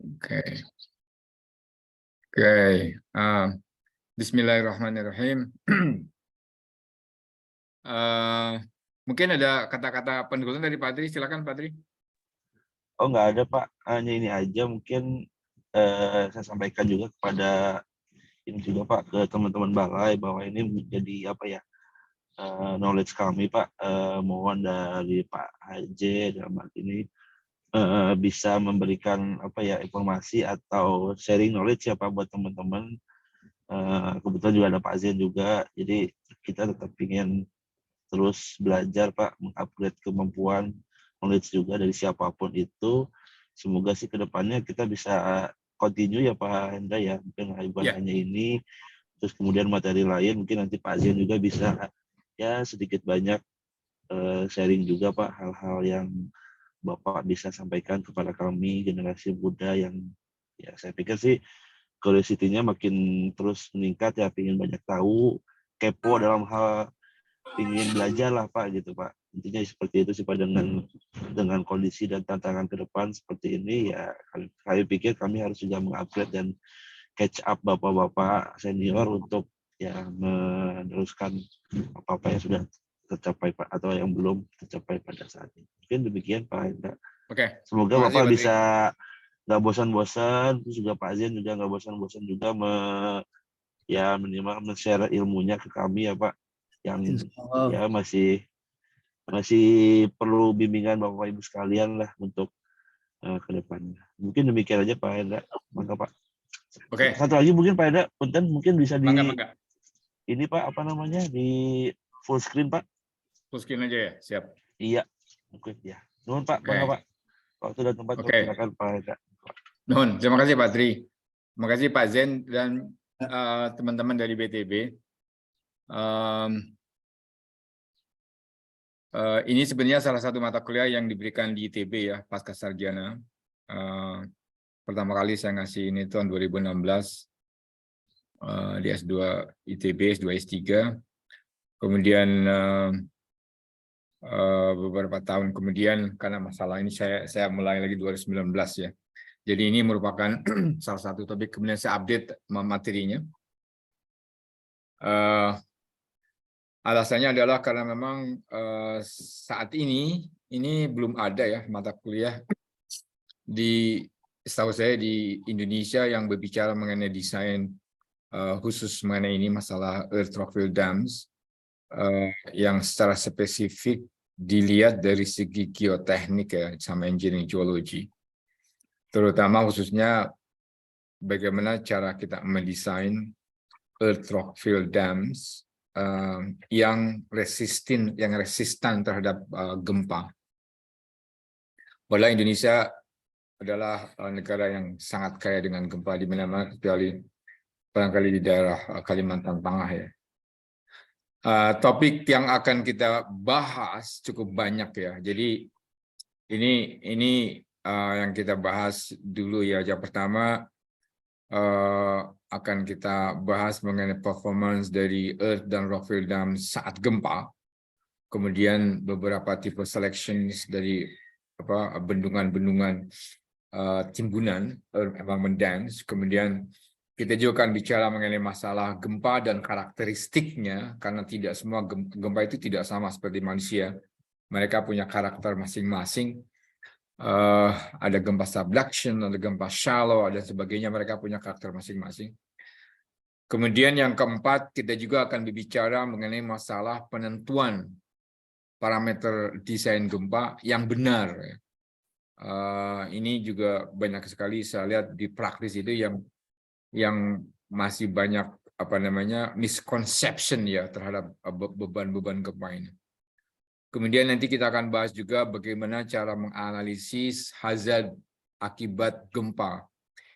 Oke, oke. Bismillahirrahmanirrahim. Mungkin ada kata-kata penutupan dari Pak Tri. Silakan Pak Tri. Oh, nggak ada Pak, hanya ini aja mungkin saya sampaikan juga kepada ini juga Pak, ke teman-teman balai bahwa ini menjadi apa ya, knowledge kami Pak. Mohon dari Pak HJ dalam hal ini bisa memberikan apa ya, informasi atau sharing knowledge ya Pak buat teman-teman. Kebetulan juga ada Pak Zen juga, jadi kita tetap ingin terus belajar Pak, mengupgrade kemampuan knowledge juga dari siapapun itu. Semoga sih kedepannya kita bisa continue ya Pak Hendra ya, bukan hanya ini, terus kemudian materi lain mungkin nanti Pak Zen juga bisa ya sedikit banyak sharing juga Pak, hal-hal yang Bapak bisa sampaikan kepada kami generasi muda yang ya saya pikir sih curiosity-nya makin terus meningkat ya, ingin banyak tahu, kepo dalam hal ingin belajar lah Pak gitu Pak. Intinya seperti itu sih Pak, dengan kondisi dan tantangan ke depan seperti ini ya, kami pikir kami harus juga mengupgrade dan catch up bapak-bapak senior untuk ya meneruskan apa-apa yang sudah tercapai Pak atau yang belum tercapai pada saat ini. Mungkin demikian Pak Hendra. Oke. Semoga Terima kasih, Bapak Pak Tri. bisa nggak bosan-bosan, terus juga Pak Zen juga nggak bosan-bosan juga minimal men-share ilmunya ke kami ya Pak, yang ya masih perlu bimbingan Bapak Ibu sekalian lah untuk ke depannya. Mungkin demikian aja Pak Hendra. Maka Pak. Oke. Satu lagi mungkin Pak Hendra, punten mungkin bisa di Mangga. ini Pak, apa namanya, di full screen Pak. Full screen aja ya, siap. Iya, mungkin ya. Nuhun Pak, bangga Pak. Waktu dan tempat silakan Pak Hendra. Nuhun, terima kasih Pak Tri. Terima kasih Pak Zen dan teman-teman dari BTB. Ini sebenarnya salah satu mata kuliah yang diberikan di ITB ya, pasca sarjana. Pertama kali saya ngasih ini tahun 2016 di S2 ITB, S2 S3. Kemudian beberapa tahun kemudian karena masalah ini saya mulai lagi 2019 ya. Jadi ini merupakan salah satu topik, kemudian saya update materinya. Alasannya adalah karena memang saat ini belum ada ya mata kuliah setahu saya di Indonesia yang berbicara mengenai desain khusus mengenai ini masalah earth rockfill dams yang secara spesifik dilihat dari segi geoteknik ya sama engineering geology, terutama khususnya bagaimana cara kita mendesain earth rockfill dams yang resistan terhadap gempa. Padahal Indonesia adalah negara yang sangat kaya dengan gempa di mana-mana, kecuali barangkali di daerah Kalimantan Tengah ya. Topik yang akan kita bahas cukup banyak ya. Jadi ini yang kita bahas dulu ya. Yang pertama akan kita bahas mengenai performance dari earth dan rockfill dam saat gempa. Kemudian beberapa tipe selections dari bendungan-bendungan timbunan embankment dams. Kemudian kita juga akan bicara mengenai masalah gempa dan karakteristiknya, karena tidak semua gempa itu tidak sama seperti manusia. Mereka punya karakter masing-masing. Ada gempa subduction, ada gempa shallow, dan sebagainya. Mereka punya karakter masing-masing. Kemudian yang keempat, kita juga akan berbicara mengenai masalah penentuan parameter desain gempa yang benar. Ini juga banyak sekali saya lihat di praktis itu yang masih banyak misconception ya terhadap beban-beban gempa ini. Kemudian nanti kita akan bahas juga bagaimana cara menganalisis hazard akibat gempa.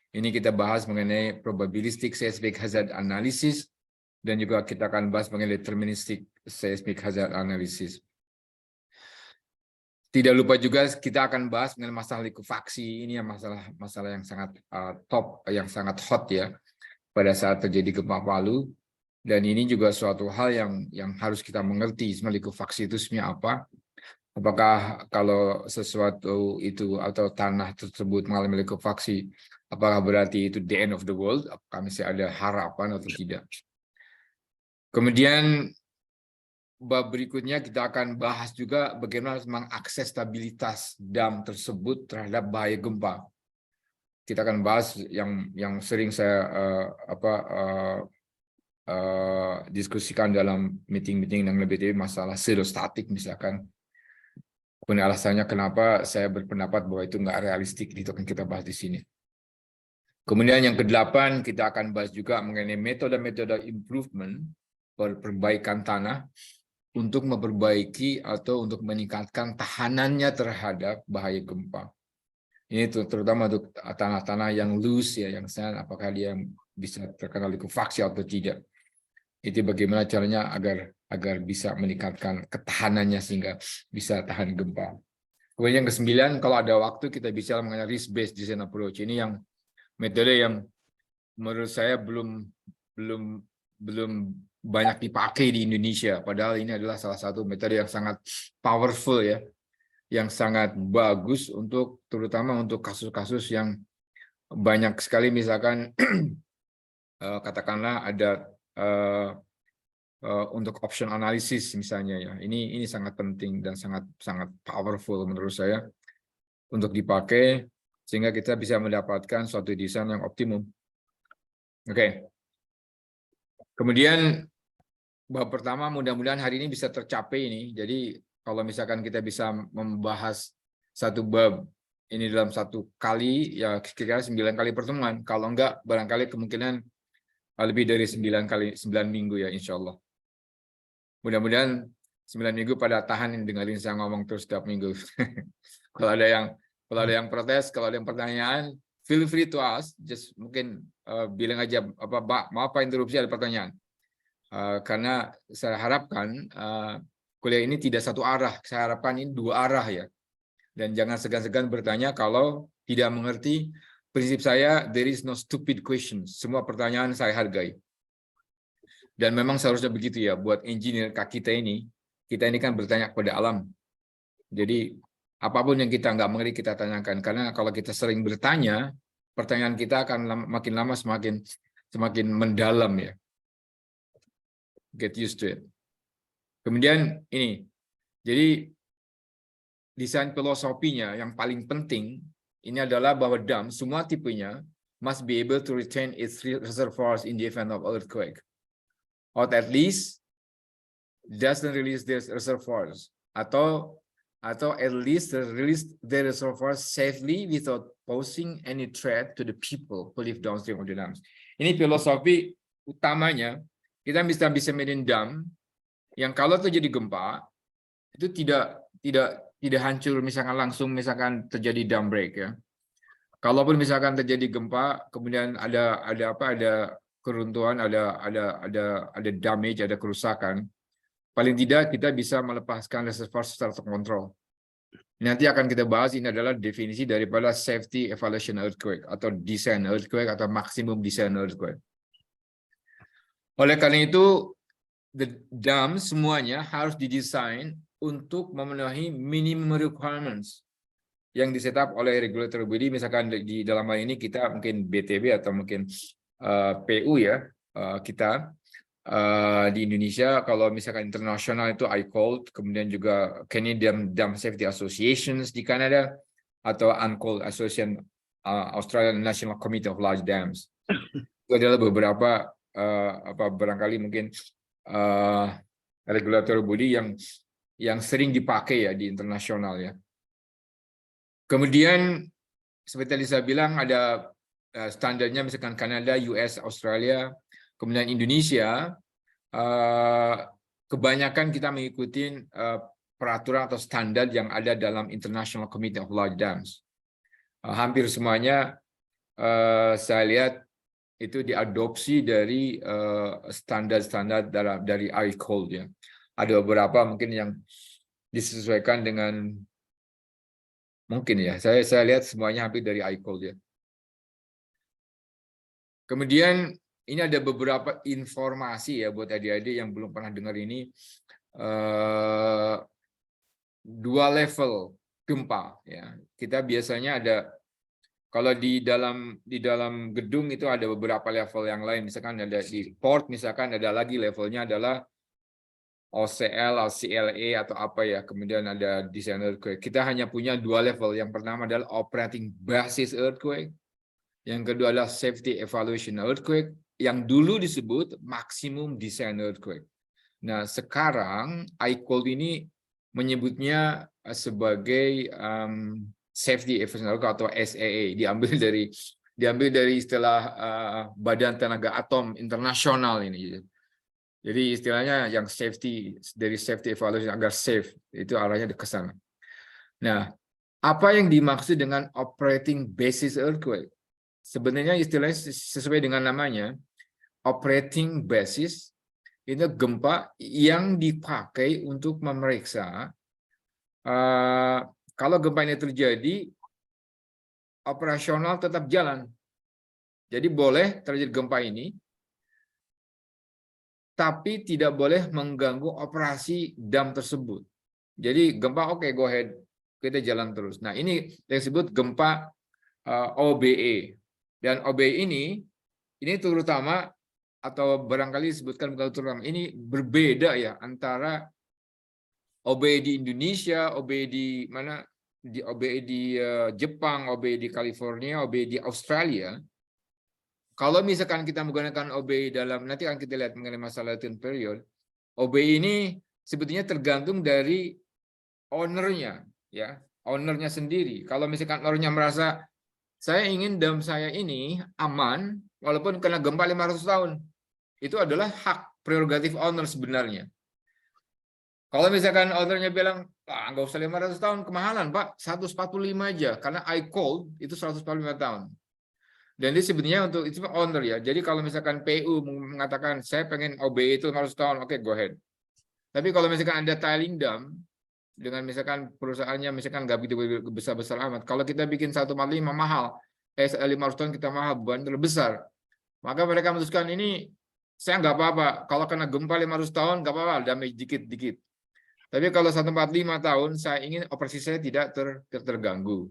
Ini kita bahas mengenai probabilistic seismic hazard analysis, dan juga kita akan bahas mengenai deterministic seismic hazard analysis. Tidak lupa juga kita akan bahas mengenai masalah likuifaksi. Ini masalah yang sangat top, yang sangat hot ya pada saat terjadi gempa Palu. Dan ini juga suatu hal yang harus kita mengerti sebenarnya likuifaksi itu sebenarnya apa. Apakah kalau sesuatu itu atau tanah tersebut mengalami likuifaksi, Apakah berarti itu the end of the world? Apakah masih ada harapan atau tidak? Kemudian bab berikutnya kita akan bahas juga bagaimana mengakses stabilitas dam tersebut terhadap bahaya gempa. Kita akan bahas yang sering saya diskusikan dalam meeting-meeting yang lebih masalah pseudostatik misalkan. Kemudian alasannya kenapa saya berpendapat bahwa itu nggak realistik, itu akan kita bahas di sini. Kemudian yang ke-8 kita akan bahas juga mengenai metode-metode improvement, perbaikan tanah untuk memperbaiki atau untuk meningkatkan tahanannya terhadap bahaya gempa. Ini terutama untuk tanah-tanah yang loose ya, yang sana apakah dia bisa terkena likuifaksi atau tidak. Itu bagaimana caranya agar bisa meningkatkan ketahanannya sehingga bisa tahan gempa. Kemudian yang ke-9, kalau ada waktu kita bicara mengenai risk-based design approach. Ini yang metode yang menurut saya belum banyak dipakai di Indonesia. Padahal ini adalah salah satu metode yang sangat powerful ya, yang sangat bagus untuk terutama untuk kasus-kasus yang banyak sekali misalkan katakanlah ada untuk option analysis misalnya ya. Ini sangat penting dan sangat powerful menurut saya untuk dipakai sehingga kita bisa mendapatkan suatu desain yang optimum. Oke. Kemudian bab pertama mudah-mudahan hari ini bisa tercapai ini. Jadi kalau misalkan kita bisa membahas satu bab ini dalam satu kali ya kira-kira 9 kali pertemuan. Kalau enggak barangkali kemungkinan lebih dari 9 minggu ya insya Allah. Mudah-mudahan 9 minggu pada tahan dengerin saya ngomong terus setiap minggu. Kalau ada yang protes, kalau ada yang pertanyaan, feel free to ask. Just mungkin bilang aja maaf Pak interupsi ada pertanyaan. Karena saya harapkan kuliah ini tidak satu arah. Saya harapkan ini 2 arah ya. Dan jangan segan-segan bertanya kalau tidak mengerti. Prinsip saya there is no stupid questions. Semua pertanyaan saya hargai. Dan memang seharusnya begitu ya buat engineer kita ini kan bertanya kepada alam. Jadi apapun yang kita nggak mengerti kita tanyakan karena kalau kita sering bertanya, pertanyaan kita akan makin lama semakin mendalam ya. Get used to it. Kemudian ini. Jadi desain filosofinya yang paling penting ini adalah bahwa dam semua tipenya must be able to retain its reservoirs in the event of earthquake. Or at least doesn't release their reservoirs atau at least release their reservoirs safely without posing any threat to the people who live downstream of the dams. Ini filosofi utamanya kita bisa bikin dam yang kalau terjadi gempa itu tidak hancur misalkan terjadi dam break ya. Kalaupun misalkan terjadi gempa kemudian ada keruntuhan, ada damage, ada kerusakan. Paling tidak kita bisa melepaskan reservoir secara terkontrol. Nanti akan kita bahas ini adalah definisi daripada safety evaluation earthquake atau design earthquake atau maximum design earthquake. Oleh karena itu, the dam semuanya harus didesain untuk memenuhi minimum requirements yang disetup oleh regulator body. Misalkan di dalam hal ini kita mungkin BTB atau mungkin PU ya kita. Di Indonesia kalau misalkan internasional itu ICOLD, kemudian juga Canadian Dam Safety Associations di Kanada atau UNCOLD Association Australian National Committee of Large Dams. Itu adalah beberapa barangkali mungkin regulator body yang sering dipakai ya di internasional ya. Kemudian seperti tadi saya bilang ada standarnya misalkan Kanada, US, Australia. Kemudian Indonesia, kebanyakan kita mengikuti peraturan atau standar yang ada dalam International Committee of Large Dams. Hampir semuanya saya lihat itu diadopsi dari standar-standar dari ICOLD ya. Ada beberapa mungkin yang disesuaikan dengan mungkin ya. Saya lihat semuanya hampir dari ICOLD ya. Kemudian ini ada beberapa informasi ya buat adik-adik yang belum pernah dengar ini. 2 level gempa ya. Kita biasanya ada Kalau di dalam gedung itu ada beberapa level yang lain. Misalkan ada di port, misalkan ada lagi levelnya adalah OCL, CLA atau apa ya. Kemudian ada design earthquake. Kita hanya punya 2 level. Yang pertama adalah operating basis earthquake. Yang kedua adalah safety evaluation earthquake. Yang dulu disebut maximum design earthquake. Nah, sekarang ICOL ini menyebutnya sebagai safety evaluation earthquake atau SEA, diambil dari istilah Badan Tenaga Atom Internasional ini. Jadi istilahnya yang safety dari safety evaluation agar safe, itu arahnya ke sana. Nah, apa yang dimaksud dengan operating basis earthquake? Sebenarnya istilahnya sesuai dengan namanya, operating basis itu gempa yang dipakai untuk memeriksa kalau gempa ini terjadi, operasional tetap jalan. Jadi boleh terjadi gempa ini, tapi tidak boleh mengganggu operasi dam tersebut. Jadi gempa oke, go ahead, kita jalan terus. Nah, ini yang disebut gempa OBE. Dan OBE ini terutama atau barangkali disebutkan bukan terutama, ini berbeda ya antara OBE di Indonesia, OBE di mana, di OBE di Jepang, OBE di California, OBE di Australia. Kalau misalkan kita menggunakan OBE dalam, nanti akan kita lihat mengenai masalah latent period, OBE ini sebetulnya tergantung dari ownernya, ya, ownernya sendiri. Kalau misalkan ownernya merasa saya ingin dam saya ini aman walaupun kena gempa 500 tahun, itu adalah hak prerogatif owner sebenarnya. Kalau misalkan ownernya bilang, nggak usah 500 tahun, kemahalan Pak, 145 aja, karena I called itu 145 tahun. Dan ini sebenarnya untuk itu owner ya. Jadi kalau misalkan PU mengatakan saya pengen OBE itu 500 tahun, oke, go ahead. Tapi kalau misalkan ada tiling dam dengan misalkan perusahaannya misalkan nggak begitu besar-besar amat, kalau kita bikin 145 mahal, 500 tahun kita mahal, beban terbesar, maka mereka memutuskan ini saya nggak apa-apa. Kalau kena gempa 500 tahun nggak apa-apa, damage dikit-dikit. Tapi kalau 145 tahun, saya ingin operasi saya tidak terganggu.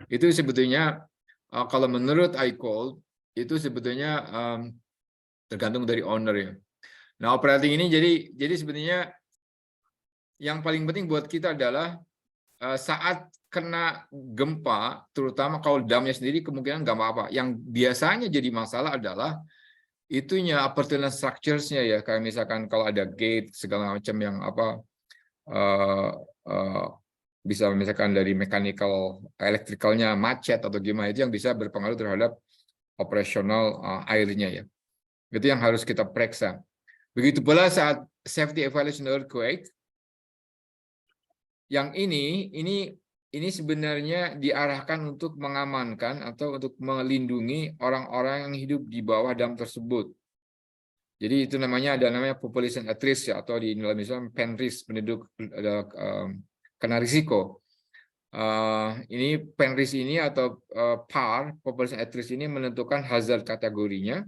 Itu sebetulnya kalau menurut ICOL itu sebetulnya tergantung dari owner ya. Nah, operating ini jadi sebetulnya yang paling penting buat kita adalah saat kena gempa, terutama kalau damnya sendiri kemungkinan nggak apa-apa. Yang biasanya jadi masalah adalah itunya appurtenance structures-nya ya, kayak misalkan kalau ada gate segala macam yang apa bisa misalkan dari mechanical, electricalnya macet atau gimana, itu yang bisa berpengaruh terhadap operasional airnya ya. Itu yang harus kita periksa. Begitu pula saat safety evaluation earthquake, yang ini sebenarnya diarahkan untuk mengamankan atau untuk melindungi orang-orang yang hidup di bawah dam tersebut. Jadi itu namanya population at risk ya, atau di Indonesia PENRIS, penduduk kena risiko. Ini PENRIS ini atau PAR, population at risk ini menentukan hazard kategorinya,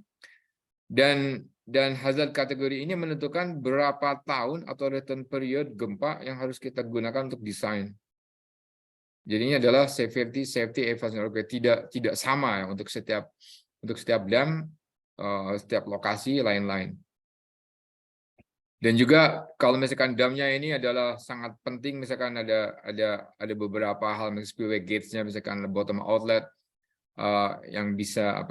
dan hazard kategori ini menentukan berapa tahun atau return period gempa yang harus kita gunakan untuk desain. Jadi ini adalah safety evaluation tidak sama ya untuk setiap dam, setiap lokasi lain-lain. Dan juga kalau misalkan damnya ini adalah sangat penting, misalkan ada beberapa hal misalkan spillway gates-nya, misalkan bottom outlet yang bisa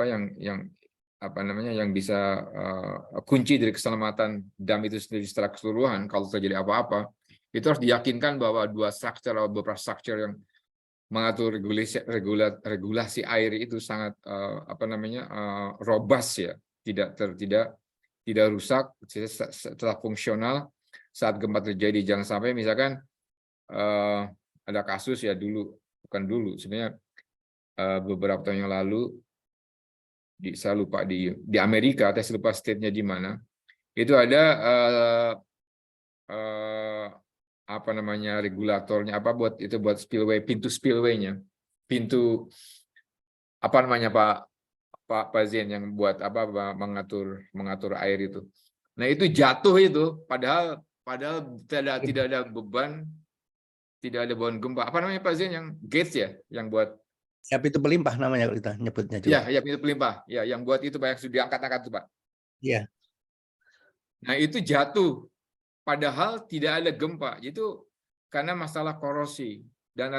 yang bisa kunci dari keselamatan dam itu sendiri secara keseluruhan. Kalau terjadi apa-apa, itu harus diyakinkan bahwa beberapa struktur yang mengatur regulasi air itu sangat robust ya, tidak rusak, tetap fungsional saat gempa terjadi. Jangan sampai misalkan ada kasus ya sebenarnya beberapa tahun yang lalu saya lupa di Amerika, saya lupa state-nya di mana, itu ada regulatornya buat spillway, pintu spillway-nya, pintu Pak Zain yang buat mengatur air itu. Nah, itu jatuh itu padahal tidak ada beban, tidak ada beban gempa. Pak Zain yang gates ya, yang buat Ya, itu pelimpah namanya kalau kita nyebutnya juga. Ya, itu pelimpah. Ya, yang buat itu Pak, yang sudah diangkat-angkat itu Pak. Iya. Nah, itu jatuh. Padahal tidak ada gempa. Itu karena masalah korosi. Dan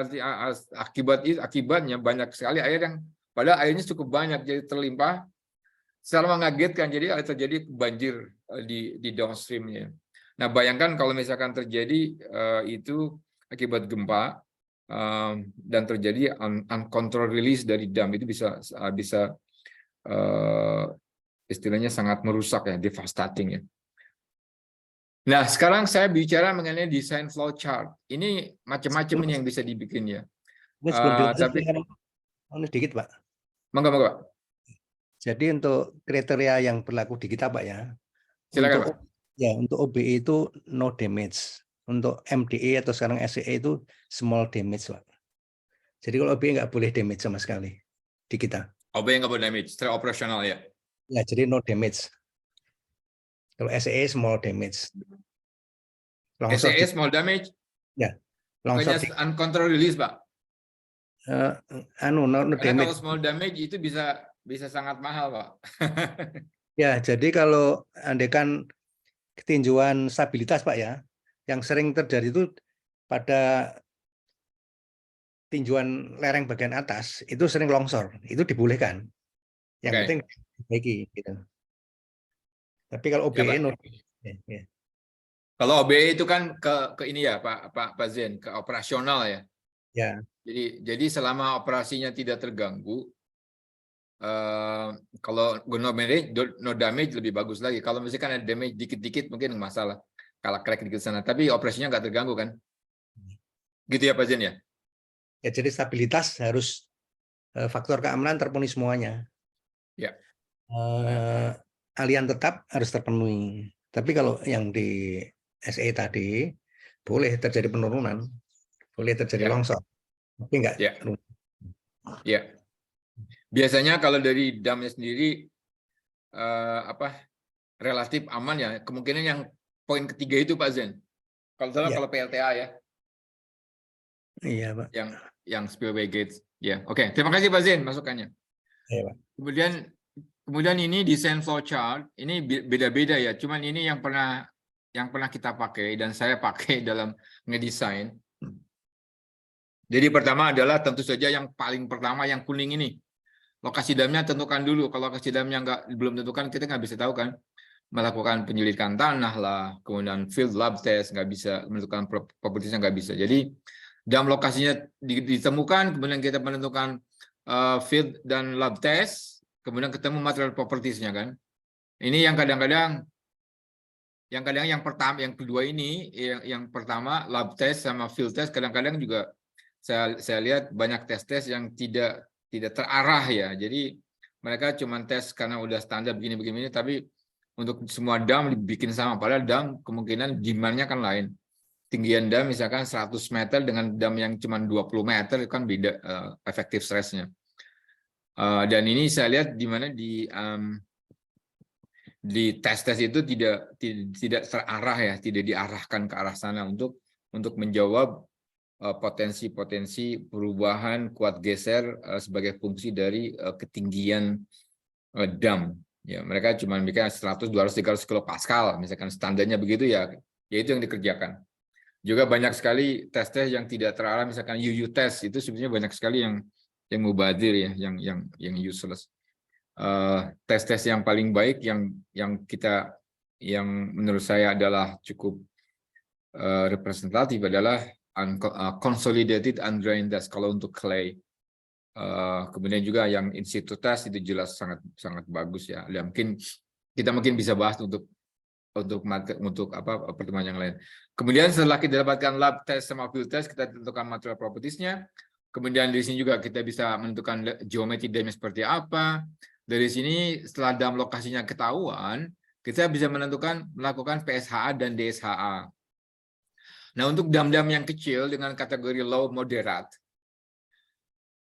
akibatnya banyak sekali air yang, padahal airnya cukup banyak, jadi terlimpah. Secara mengagetkan, jadi terjadi banjir di downstreamnya. Nah, bayangkan kalau misalkan terjadi itu akibat gempa dan terjadi uncontrolled release dari dam, itu bisa istilahnya sangat merusak ya, devastating ya. Nah, sekarang saya bicara mengenai desain flow chart. Ini macam-macam ini yang bisa dibikin ya. Ini sebelum dilanjut, Tapi ini dikit Pak. monggo Pak. Jadi untuk kriteria yang berlaku di kita Pak ya, Silakan, untuk untuk OBE itu no damage, untuk MDE atau sekarang SCE itu small damage Pak. Jadi kalau OBE nggak boleh damage sama sekali di kita. OBE nggak boleh damage, secara operasional ya. Ya, jadi no damage. Kalau SCE small damage. Longsor SCE small damage. Ya, longsor Bukannya uncontrolled release Pak. no Karena damage. kalau small damage itu bisa sangat mahal Pak. Ya, jadi kalau andaikan ketinjuan stabilitas Pak ya, yang sering terjadi itu pada tinjuan lereng bagian atas itu sering longsor, itu dibolehkan. Yang penting diperbaiki gitu. Tapi kalau OBE ya, kalau OBE itu kan ke ini ya Pak Zen, ke operasional ya. Ya. Jadi selama operasinya tidak terganggu, kalau no damage lebih bagus lagi. Kalau misalkan ada damage dikit-dikit mungkin masalah, kalau crack dikit sana. Tapi operasinya nggak terganggu kan? Gitu ya Pak Zen ya? Ya, jadi stabilitas harus faktor keamanan terpenuhi semuanya. Ya. Alian tetap harus terpenuhi. Tapi kalau yang di SE tadi boleh terjadi penurunan, boleh terjadi longsor, tapi enggak. Ya. Biasanya kalau dari damnya sendiri relatif aman ya. Kemungkinan yang poin ketiga itu Pak Zen. Kalau PLTA ya. Iya Pak. Yang spillway gates. Ya, oke. Terima kasih Pak Zen masukannya. Iya, Pak. Kemudian ini desain flow chart ini beda-beda ya. Cuman ini yang pernah kita pakai dan saya pakai dalam ngedesain. Jadi pertama adalah tentu saja yang paling pertama yang kuning ini. Lokasi damnya tentukan dulu. Kalau lokasi damnya belum tentukan, kita nggak bisa tahu kan. Melakukan penyelidikan tanah lah, kemudian field lab test nggak bisa, menentukan propertiesnya nggak bisa. Jadi dam lokasinya ditemukan, kemudian kita menentukan field dan lab test, kemudian ketemu material propertiesnya kan. Ini yang kadang-kadang yang pertama, yang kedua ini, yang pertama lab test sama field test kadang-kadang juga saya lihat banyak tes-tes yang tidak terarah ya. Jadi mereka cuma tes karena udah standar begini-begini, tapi untuk semua dam dibikin sama. Padahal dam kemungkinan demand-nya kan lain. Tinggian dam misalkan 100 meter dengan dam yang cuma 20 meter itu kan beda efektif stresnya. Dan ini saya lihat di mana di tes-tes itu tidak terarah ya, tidak diarahkan ke arah sana untuk menjawab potensi-potensi perubahan kuat geser sebagai fungsi dari ketinggian dam. Ya, mereka cuma bikin 100, 200, 300 kilopascal, misalkan standarnya begitu ya itu yang dikerjakan. Juga banyak sekali tes-tes yang tidak terarah, misalkan UU test itu sebenarnya banyak sekali yang mubazir ya, yang useless. Tes-tes yang paling baik yang menurut saya adalah cukup representatif adalah consolidated undrained test kalau untuk clay. Kemudian juga yang institut test itu jelas sangat bagus ya. Mungkin kita bisa bahas untuk pertemuan yang lain. Kemudian setelah kita dapatkan lab test sama field test, kita tentukan material propertiesnya. Kemudian di sini juga kita bisa menentukan geometri damnya seperti apa. Dari sini setelah dam lokasinya ketahuan, kita bisa melakukan PSHA dan DSHA. Nah, untuk dam-dam yang kecil dengan kategori low moderate,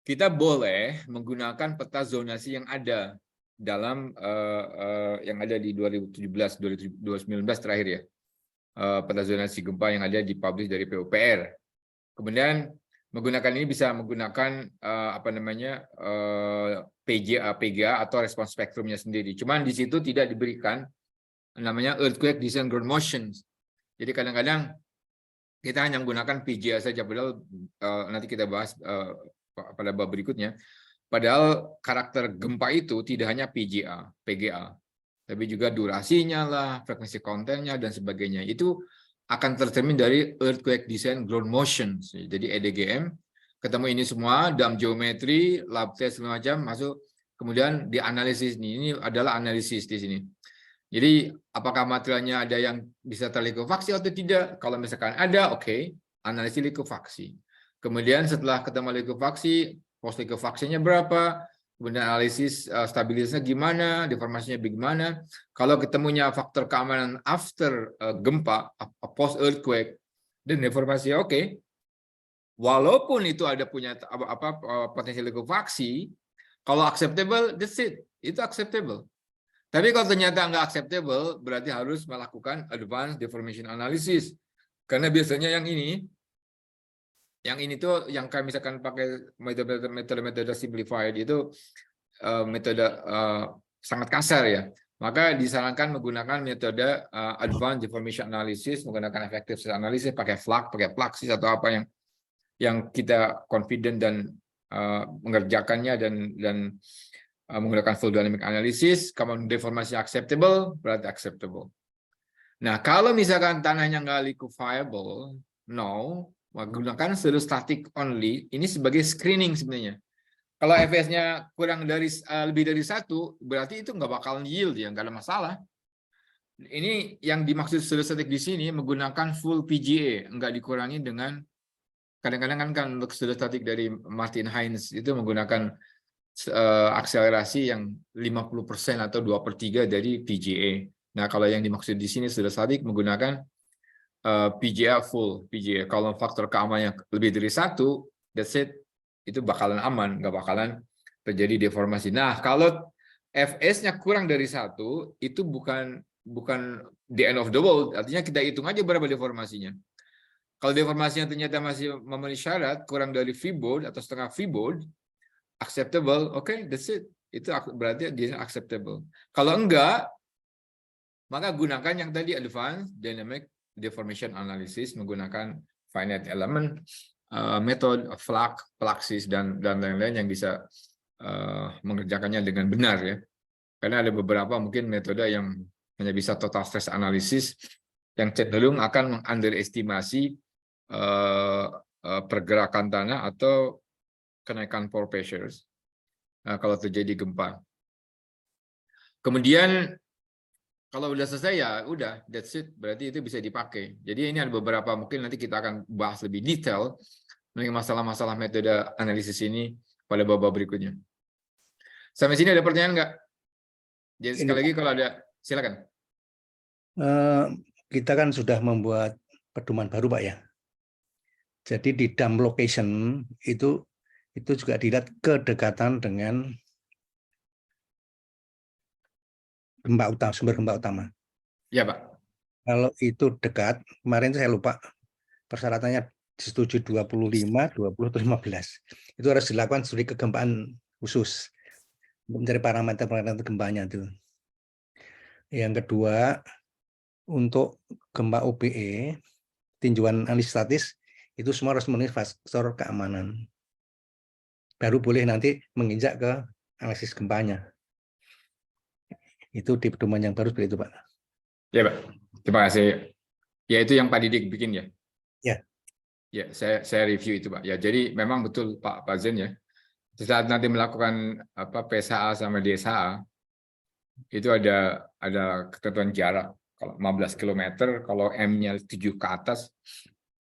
kita boleh menggunakan peta zonasi yang ada dalam yang ada di 2017-2019 terakhir ya. Peta zonasi gempa yang ada dipublish dari PUPR. Kemudian Menggunakan ini bisa menggunakan PGA atau respons spektrumnya sendiri. Cuman di situ tidak diberikan namanya earthquake descent ground motions. Jadi kadang-kadang kita hanya menggunakan PGA saja, padahal nanti kita bahas pada bab berikutnya. Padahal karakter gempa itu tidak hanya PGA, tapi juga durasinya lah, frekuensi kontennya dan sebagainya. Itu akan tercermin dari earthquake descent ground motions. Jadi EDGM ketemu ini semua, dalam geometri, lab test segala macam masuk, kemudian dianalisis nih. Ini adalah analisis di sini. Jadi apakah materialnya ada yang bisa terlikuifaksi atau tidak? Kalau misalkan ada, oke, analisis likuifaksi. Kemudian setelah ketemu likuifaksi, pos likuifaksinya berapa? Kemudian analisis stabilitasnya gimana, deformasinya bagaimana. Kalau ketemunya faktor keamanan after gempa, post earthquake, dan deformasinya oke. Walaupun itu ada punya potensi likuifaksi, kalau acceptable, that's it. Itu acceptable. Tapi kalau ternyata nggak acceptable, berarti harus melakukan advanced deformation analysis. Karena biasanya yang ini tuh yang kami misalkan pakai metode simplified itu metode sangat kasar ya. Maka disarankan menggunakan metode advanced deformation analysis, menggunakan effective stress analysis, pakai FLAC, pakai Plaxis atau apa yang kita confident dan mengerjakannya dan menggunakan full dynamic analysis. Kalau deformasi acceptable, berarti acceptable. Nah, kalau misalkan tanahnya nggak liquefiable, no, menggunakan seluruh static only, ini sebagai screening sebenarnya. Kalau FS-nya kurang dari lebih dari 1, berarti itu nggak bakal yield ya, nggak ada masalah. Ini yang dimaksud seluruh static di sini menggunakan full PGA, nggak dikurangi dengan kadang-kadang kan untuk seluruh static dari Martin Hines itu menggunakan akselerasi yang 50% atau 2/3 dari PGA. Nah, kalau yang dimaksud di sini sudah statik menggunakan PGA full PGA. Kalau faktor keamanannya lebih dari 1, that's it. Itu bakalan aman, nggak bakalan terjadi deformasi. Nah, kalau FS-nya kurang dari 1, itu bukan the end of the world. Artinya kita hitung aja berapa deformasinya. Kalau deformasinya ternyata masih memenuhi syarat, kurang dari V-board atau setengah V-board, acceptable, oke, that's it. Itu berarti dia acceptable. Kalau enggak, maka gunakan yang tadi advanced dynamic deformation analysis menggunakan finite element, method, FLAC, Plaxis dan lain-lain yang bisa mengerjakannya dengan benar ya. Karena ada beberapa mungkin metode yang hanya bisa total stress analysis yang cenderung akan mengunderestimasi pergerakan tanah atau kenaikan pore pressures kalau terjadi gempa. Kemudian kalau udah selesai ya udah, that's it. Berarti itu bisa dipakai. Jadi ini ada beberapa mungkin nanti kita akan bahas lebih detail mengenai masalah-masalah metode analisis ini pada bab berikutnya. Sampai sini ada pertanyaan nggak? Jadi sekali lagi kalau ada silakan. Kita kan sudah membuat pedoman baru Pak ya. Jadi di dump location itu juga dilihat kedekatan dengan sumber gempa utama. Ya Pak. Kalau itu dekat, kemarin saya lupa persyaratannya disetujui 25, 20, atau 15. Itu harus dilakukan studi kegempaan khusus mencari parameter gempanya itu. Yang kedua, untuk gempa OBE, tinjauan analisis statis itu semua harus memenuhi faktor keamanan. Baru boleh nanti menginjak ke analisis gempanya. Itu di pedoman yang baru seperti itu, Pak. Ya, Pak. Terima kasih. Ya, itu yang Pak Didik bikin ya? Ya. Ya, saya review itu, Pak. Ya, jadi memang betul Pak Zen ya. Saat nanti melakukan PSA sama DSA, itu ada ketentuan jarak. Kalau 15 km, kalau M-nya 7 ke atas,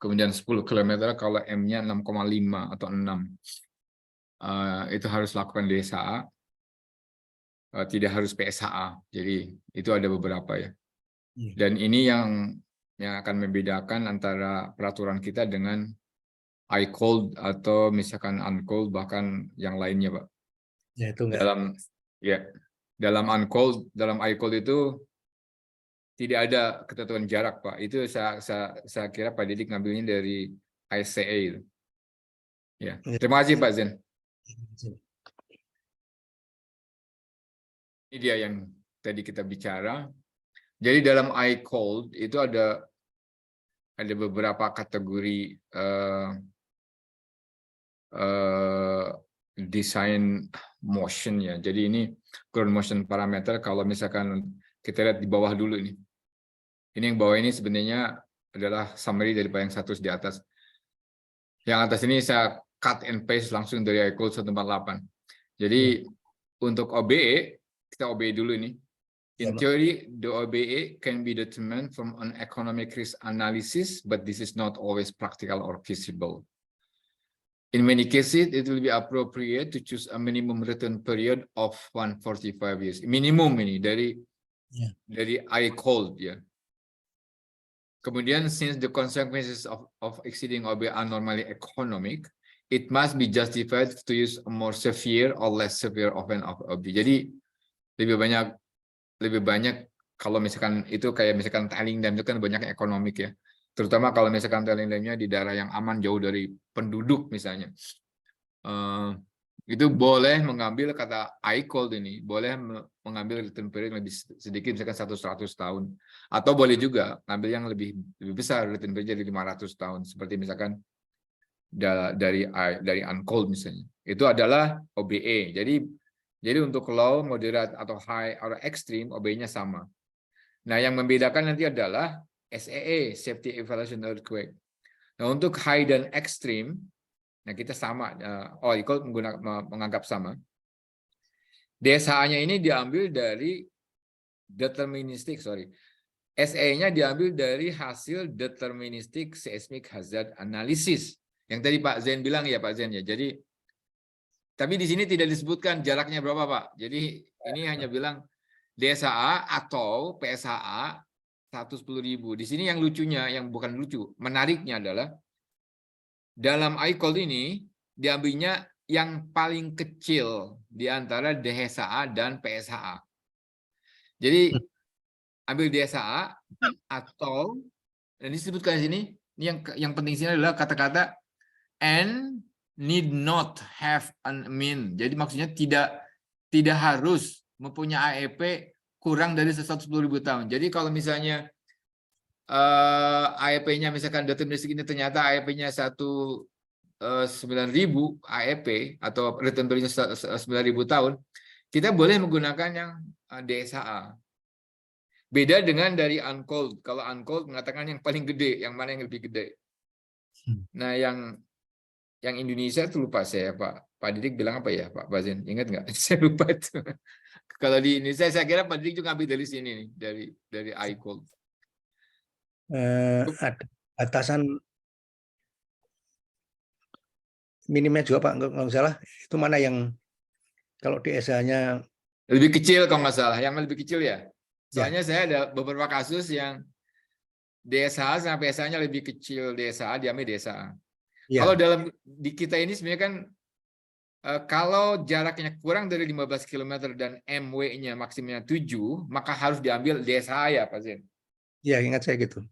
kemudian 10 km kalau M-nya 6,5 atau 6. Itu harus lakukan DSA. Tidak harus PSHA. Jadi itu ada beberapa ya. Dan ini yang akan membedakan antara peraturan kita dengan I-cold atau misalkan uncold bahkan yang lainnya, Pak. Ya, itu enggak. Dalam uncold, dalam I-cold itu tidak ada ketentuan jarak, Pak. Itu saya kira Pak Didik ngambilnya dari ICA itu. Ya, terima kasih Pak Zen. Ini dia yang tadi kita bicara. Jadi dalam iCold itu ada beberapa kategori desain motion ya. Jadi ini ground motion parameter. Kalau misalkan kita lihat di bawah dulu ini. Ini yang bawah ini sebenarnya adalah summary daripada yang satu di atas. Yang atas ini saya cut and paste langsung dari iCold 148. Jadi untuk OBE, kita OBE dulu ini. In theory, the OBE can be determined from an economic risk analysis, but this is not always practical or feasible. In many cases, it will be appropriate to choose a minimum return period of 145 years. Minimum ini dari iCold ya. Kemudian, since the consequences of exceeding OBE are normally economic, it must be justified to use a more severe or less severe of an OBE. Jadi lebih banyak kalau misalkan itu kayak misalkan tailing dam itu kan banyak ekonomik ya. Terutama kalau misalkan tailing damnya di daerah yang aman jauh dari penduduk misalnya. Itu boleh mengambil kata iCold ini, boleh mengambil return period lebih sedikit misalkan 100 tahun. Atau boleh juga ngambil yang lebih besar return period jadi 500 tahun seperti misalkan dari uncold misalnya. Itu adalah OBE. Jadi untuk low, moderate, atau high, atau extreme, OBE-nya sama. Nah, yang membedakan nanti adalah SEE, Safety Evaluation Earthquake. Nah, untuk high dan extreme, nah kita sama, iCold menganggap sama. DSH-nya ini diambil dari deterministic, SE-nya diambil dari hasil deterministic seismic hazard analysis. Yang tadi Pak Zen bilang ya, Pak Zen ya. Jadi tapi di sini tidak disebutkan jaraknya berapa, Pak. Jadi ini hanya bilang DSA atau PSHA 110.000. Di sini yang lucunya, yang bukan lucu, menariknya adalah dalam iCold ini diambilnya yang paling kecil di antara DSA dan PSHA. Jadi ambil DSA atau, dan disebutkan di sini, ini yang penting sini adalah kata-kata and need not have an mean. Jadi maksudnya tidak harus mempunyai AEP kurang dari 110.000 tahun. Jadi kalau misalnya AEP-nya misalkan deterministik ini ternyata AEP-nya 9.000 AEP atau return period 9.000 tahun, kita boleh menggunakan yang DSA. Beda dengan dari uncold. Kalau uncold mengatakan yang paling gede, yang mana yang lebih gede. Nah, yang Indonesia itu lupa saya, Pak Didik bilang apa ya, Pak Bazen? Ingat nggak? Saya lupa itu. Kalau di Indonesia, saya kira Pak Didik juga ambil dari sini nih, dari iCold. Ada batasan minimnya juga Pak, nggak salah. Itu mana yang kalau DSA-nya lebih kecil kalau nggak salah, yang lebih kecil ya. Soalnya saya ada beberapa kasus yang DSA sampai PSA-nya lebih kecil, DSA diambil DSA. Ya. Kalau di kita ini sebenarnya kan kalau jaraknya kurang dari 15 km dan MW-nya maksimalnya 7, maka harus diambil DSA ya, Pak Zen? Iya, ingat saya gitu.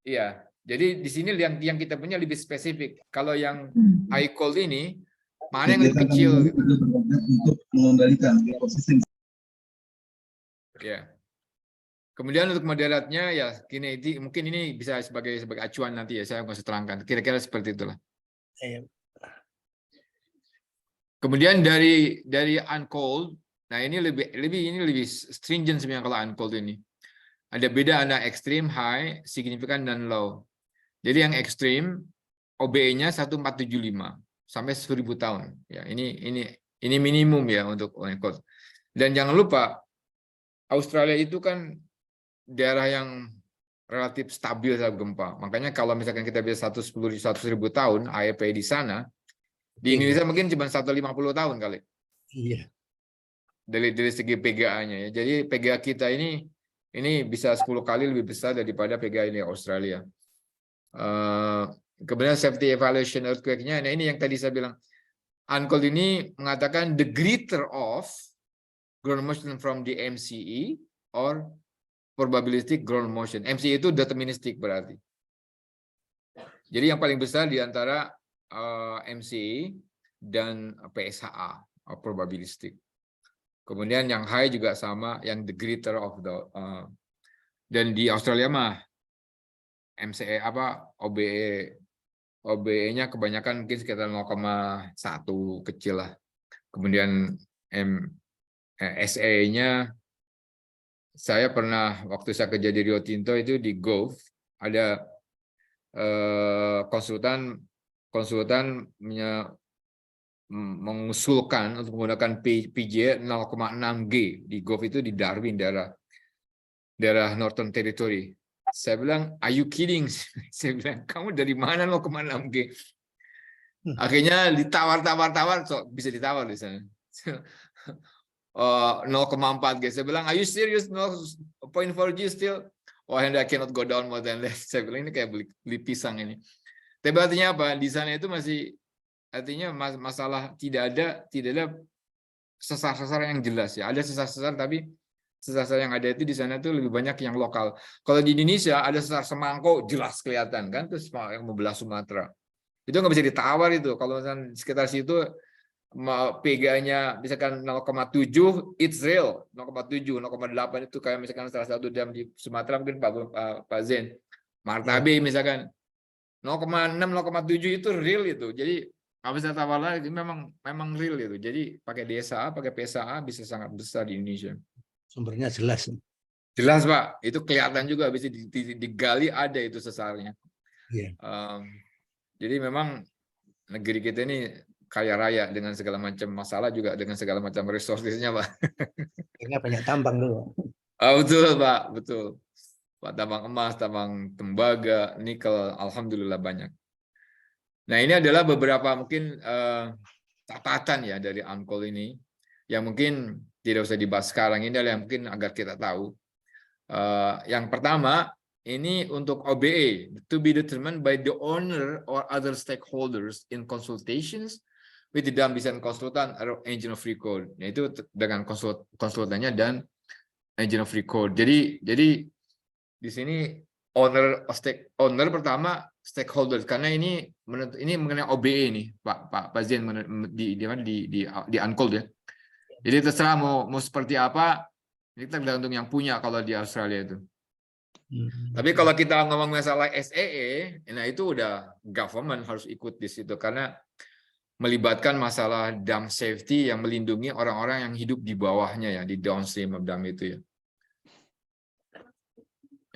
Iya, jadi di sini yang kita punya lebih spesifik. Kalau yang iCold ini, mana yang lebih kecil? Untuk mengembalikan ekosistem. Ya. Kemudian untuk moderatnya ya, mungkin ini bisa sebagai acuan nanti ya, saya nggak usah terangkan. Kira-kira seperti itulah. Kemudian dari uncold, nah ini lebih stringent sebenarnya kalau uncold ini. Ada beda antara extreme, high, significant dan low. Jadi yang extreme OBE-nya 1475 sampai 1000 tahun. Ya, ini minimum ya untuk uncold. Dan jangan lupa Australia itu kan daerah yang relatif stabil saat gempa. Makanya kalau misalkan kita bisa 110.000 tahun AEP di sana, di Indonesia mungkin cuma 150 tahun kali. Iya. Dari segi PGA-nya ya. Jadi PGA kita ini bisa 10 kali lebih besar daripada PGA ini Australia. Kemudian safety evaluation earthquake-nya, nah ini yang tadi saya bilang. Uncold ini mengatakan the greater of ground motion from the MCE or probabilistic ground motion. MCE itu deterministic berarti. Jadi yang paling besar di antara MCA dan PSHA probabilistik. Kemudian yang high juga sama, yang the greater of the dan di Australia mah MCA OBE-nya kebanyakan mungkin sekitar 0,1 kecil lah. Kemudian SE-nya saya pernah waktu saya kerja di Rio Tinto itu di Gulf ada konsultan mengusulkan untuk menggunakan PJ 0,6G di Gulf itu di Darwin, daerah Northern Territory. Saya bilang, are you kidding? Saya bilang, kamu dari mana 0,6G? Akhirnya ditawar-tawar, so, bisa ditawar di sana. 0,4G. Saya bilang, are you serious? 0.4G still? Oh, and I cannot go down more than that. Saya bilang, ini kayak beli pisang ini. Tapi artinya apa? Di sana itu masih, artinya masalah tidak ada sesar-sesar yang jelas ya. Ada sesar-sesar, tapi sesar yang ada itu di sana itu lebih banyak yang lokal. Kalau di Indonesia ada sesar Semangko jelas kelihatan kan, terus yang membelah Sumatera. Itu nggak bisa ditawar itu. Kalau misalnya sekitar situ PGA-nya misalkan 0,7, it's real. 0,7, 0,8 itu kayak misalkan salah satu dam di Sumatera mungkin Pak Zen, Martabe misalkan 0,6, 0,7 itu real itu. Jadi nggak bisa tawar lagi, memang real itu. Jadi pakai DSA, pakai PSA bisa sangat besar di Indonesia. Sumbernya jelas. Jelas Pak, itu kelihatan juga bisa digali ada itu sesarnya. Iya. Jadi memang negeri kita ini kaya raya dengan segala macam masalah juga dengan segala macam resources-nya Pak. Karena banyak tambang dulu. Betul Pak, betul. Pak, tambang emas, tambang tembaga, nikel, alhamdulillah banyak. Nah ini adalah beberapa mungkin catatan ya dari AMCOL ini yang mungkin tidak usah dibahas sekarang, ini adalah yang mungkin agar kita tahu. Yang pertama, ini untuk OBE, to be determined by the owner or other stakeholders in consultations with the dam design consultant or engine of record. Nah, itu dengan konsultannya dan engine of record. Jadi di sini owner pertama stakeholder, karena ini mengenai OBE nih Pak Zen di AMCOL ya. Jadi terserah mau seperti apa, ini tergantung yang punya kalau di Australia itu. Tapi kalau kita ngomong masalah SEE, nah itu udah government harus ikut di situ karena melibatkan masalah dam safety yang melindungi orang-orang yang hidup di bawahnya ya, di downstream of dam itu ya.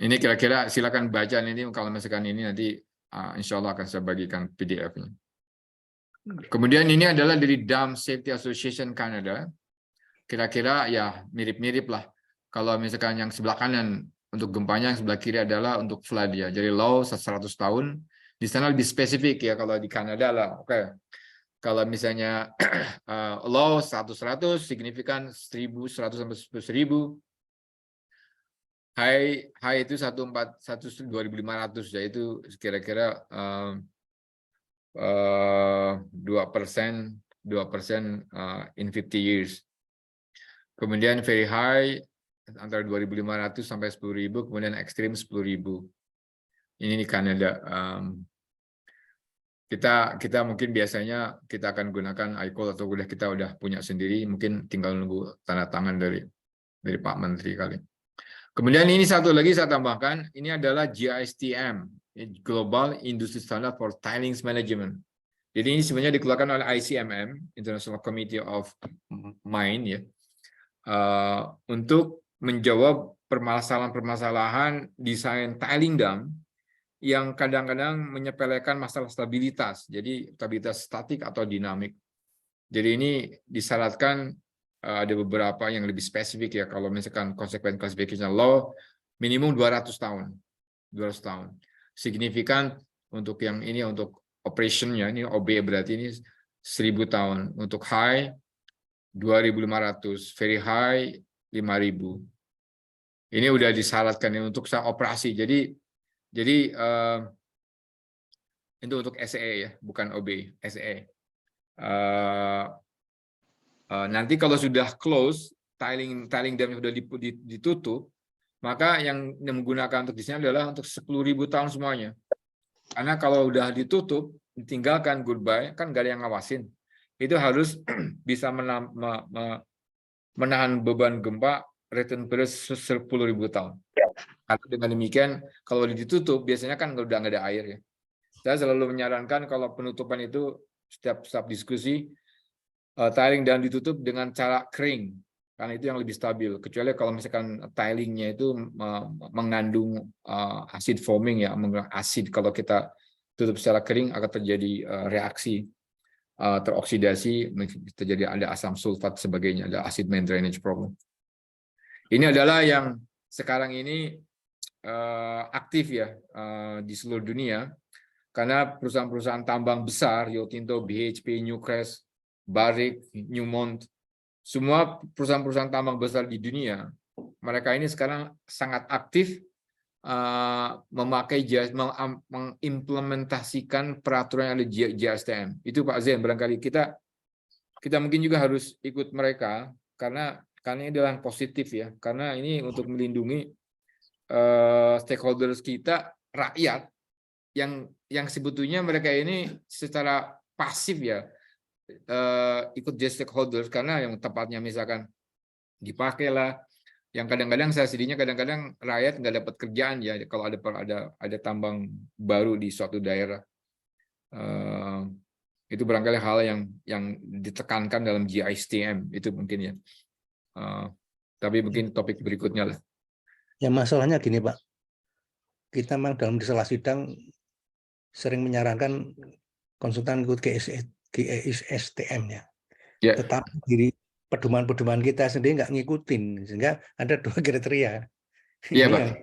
Ini kira-kira silakan baca ini kalau misalkan ini nanti insya Allah akan saya bagikan PDF-nya. Kemudian ini adalah dari Dam Safety Association Canada. Kira-kira ya mirip-mirip lah. Kalau misalkan yang sebelah kanan untuk gempanya, yang sebelah kiri adalah untuk flood ya. Jadi low 100 tahun. Di sana lebih spesifik ya kalau di Kanada lah. Oke. Kalau misalnya low 100 signifikan 1.100 sampai 10.000. High itu 2.500 ya, itu kira-kira 2% in 50 years. Kemudian very high antara 2.500 sampai 10.000, kemudian ekstrim 10.000. Ini di Kanada. Kita mungkin biasanya kita akan gunakan ICOL atau kita udah punya sendiri, mungkin tinggal nunggu tanda tangan dari Pak Menteri kali. Kemudian ini satu lagi saya tambahkan, ini adalah GISTM, Global Industry Standard for Tailings Management. Jadi ini sebenarnya dikeluarkan oleh ICMM, International Committee of Mine ya, untuk menjawab permasalahan-permasalahan desain tailing dam yang kadang-kadang menyepelekan masalah stabilitas, jadi stabilitas statik atau dinamik. Jadi ini disyaratkan ada beberapa yang lebih spesifik ya, kalau misalkan consequent classification law minimum 200 tahun. 200 tahun. Signifikan untuk yang ini untuk operationnya, ini OB berarti ini 1.000 tahun. Untuk high 2.500, very high 5.000. Ini udah disyaratkan ya, untuk operasi. Jadi itu untuk SE ya, bukan OB, SE. Nanti kalau sudah close, tiling dam sudah ditutup, maka yang menggunakan untuk di sini adalah untuk 10.000 tahun semuanya. Karena kalau udah ditutup, ditinggalkan goodbye, kan nggak ada yang ngawasin. Itu harus bisa menahan beban gempa return period 10.000 tahun. Karena dengan demikian, kalau ditutup, biasanya kan udah nggak ada air ya. Saya selalu menyarankan kalau penutupan itu setiap diskusi, tiling dan ditutup dengan cara kering, karena itu yang lebih stabil. Kecuali kalau misalkan tilingnya itu mengandung acid foaming ya, asid. Kalau kita tutup secara kering akan terjadi reaksi teroksidasi, terjadi ada asam sulfat sebagainya, ada acid main drainage problem. Ini adalah yang sekarang ini aktif ya di seluruh dunia, karena perusahaan-perusahaan tambang besar, Rio Tinto, BHP, Newcrest, Barrick, Newmont, semua perusahaan-perusahaan tambang besar di dunia, mereka ini sekarang sangat aktif mengimplementasikan peraturan yang ada di JSTM. Itu Pak Zain, barangkali kita mungkin juga harus ikut mereka, karena ini adalah positif ya, karena ini untuk melindungi stakeholders kita, rakyat yang sebetulnya mereka ini secara pasif ya ikut jadi stakeholders, karena yang tepatnya misalkan dipakailah, yang kadang-kadang saya sedihnya kadang-kadang rakyat nggak dapat kerjaan ya kalau ada tambang baru di suatu daerah. Itu barangkali hal yang ditekankan dalam GISTM itu mungkin ya. Tapi mungkin topik berikutnya lah. Ya masalahnya gini Pak, kita memang dalam sela sidang sering menyarankan konsultan ikut GISTM ya. Ya. Tetapi diri pedoman-pedoman kita sendiri nggak ngikutin, sehingga ada 2 kriteria. Iya Ini Pak. yang-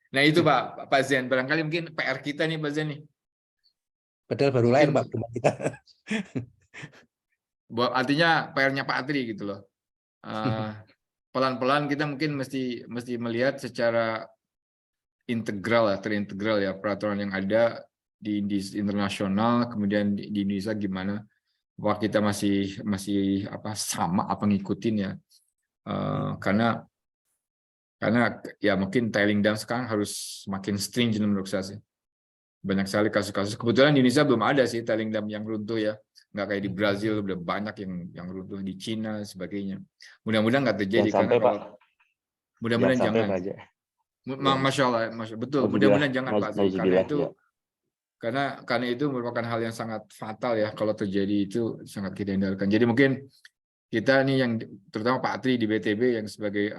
Nah itu Pak Zain, barangkali mungkin PR kita nih Pak Zain nih. Padahal baru Mungkin- lahir Pak pedoman kita. Artinya PR-nya Pak Atri gitu loh. Pelan-pelan kita mungkin mesti melihat secara integral ya, terintegral ya peraturan yang ada di internasional, kemudian di Indonesia gimana. Wah kita masih sama apa ngikutin ya. Karena ya mungkin tiling dam sekarang harus semakin stringent menurut saya sih. Banyak sekali kasus-kasus. Kebetulan di Indonesia belum ada sih tiling dam yang runtuh ya. Nggak kayak di Brazil, udah banyak yang runtuh, di Cina sebagainya. Mudah-mudahan nggak terjadi, Jangan sampai, karena kalau Pak. mudah-mudahan Jangan sampai, jangan. Pak aja. Masya Allah, betul. Nauzubillah, Mudah-mudahan jangan Pak. Karena nauzubillah, itu ya. karena itu merupakan hal yang sangat fatal ya, kalau terjadi itu sangat kita hindarkan. Jadi mungkin kita nih yang terutama Pak Atri di BTB yang sebagai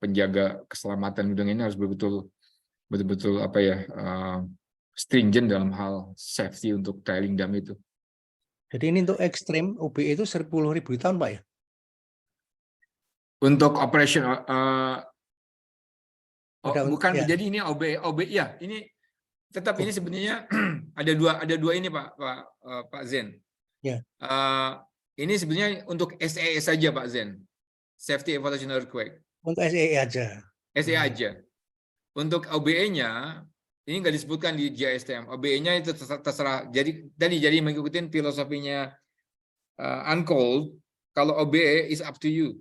penjaga keselamatan gedung ini harus betul-betul stringent dalam hal safety untuk tiling dam itu. Jadi ini untuk ekstrim OBE itu 10.000 tahun Pak ya? Untuk operation bukan, Ya. jadi ini OB ya, ini tetap ini sebenarnya ada dua ini Pak Zen. Ya. Ini sebenarnya untuk SEE saja Pak Zen, Safety Evaluation Earthquake. Untuk SEE aja. SEE aja. Untuk OBE-nya ini nggak disebutkan di GISTM. OBE-nya itu terserah. Jadi mengikuti filosofinya Uncalled. Kalau OBE is up to you.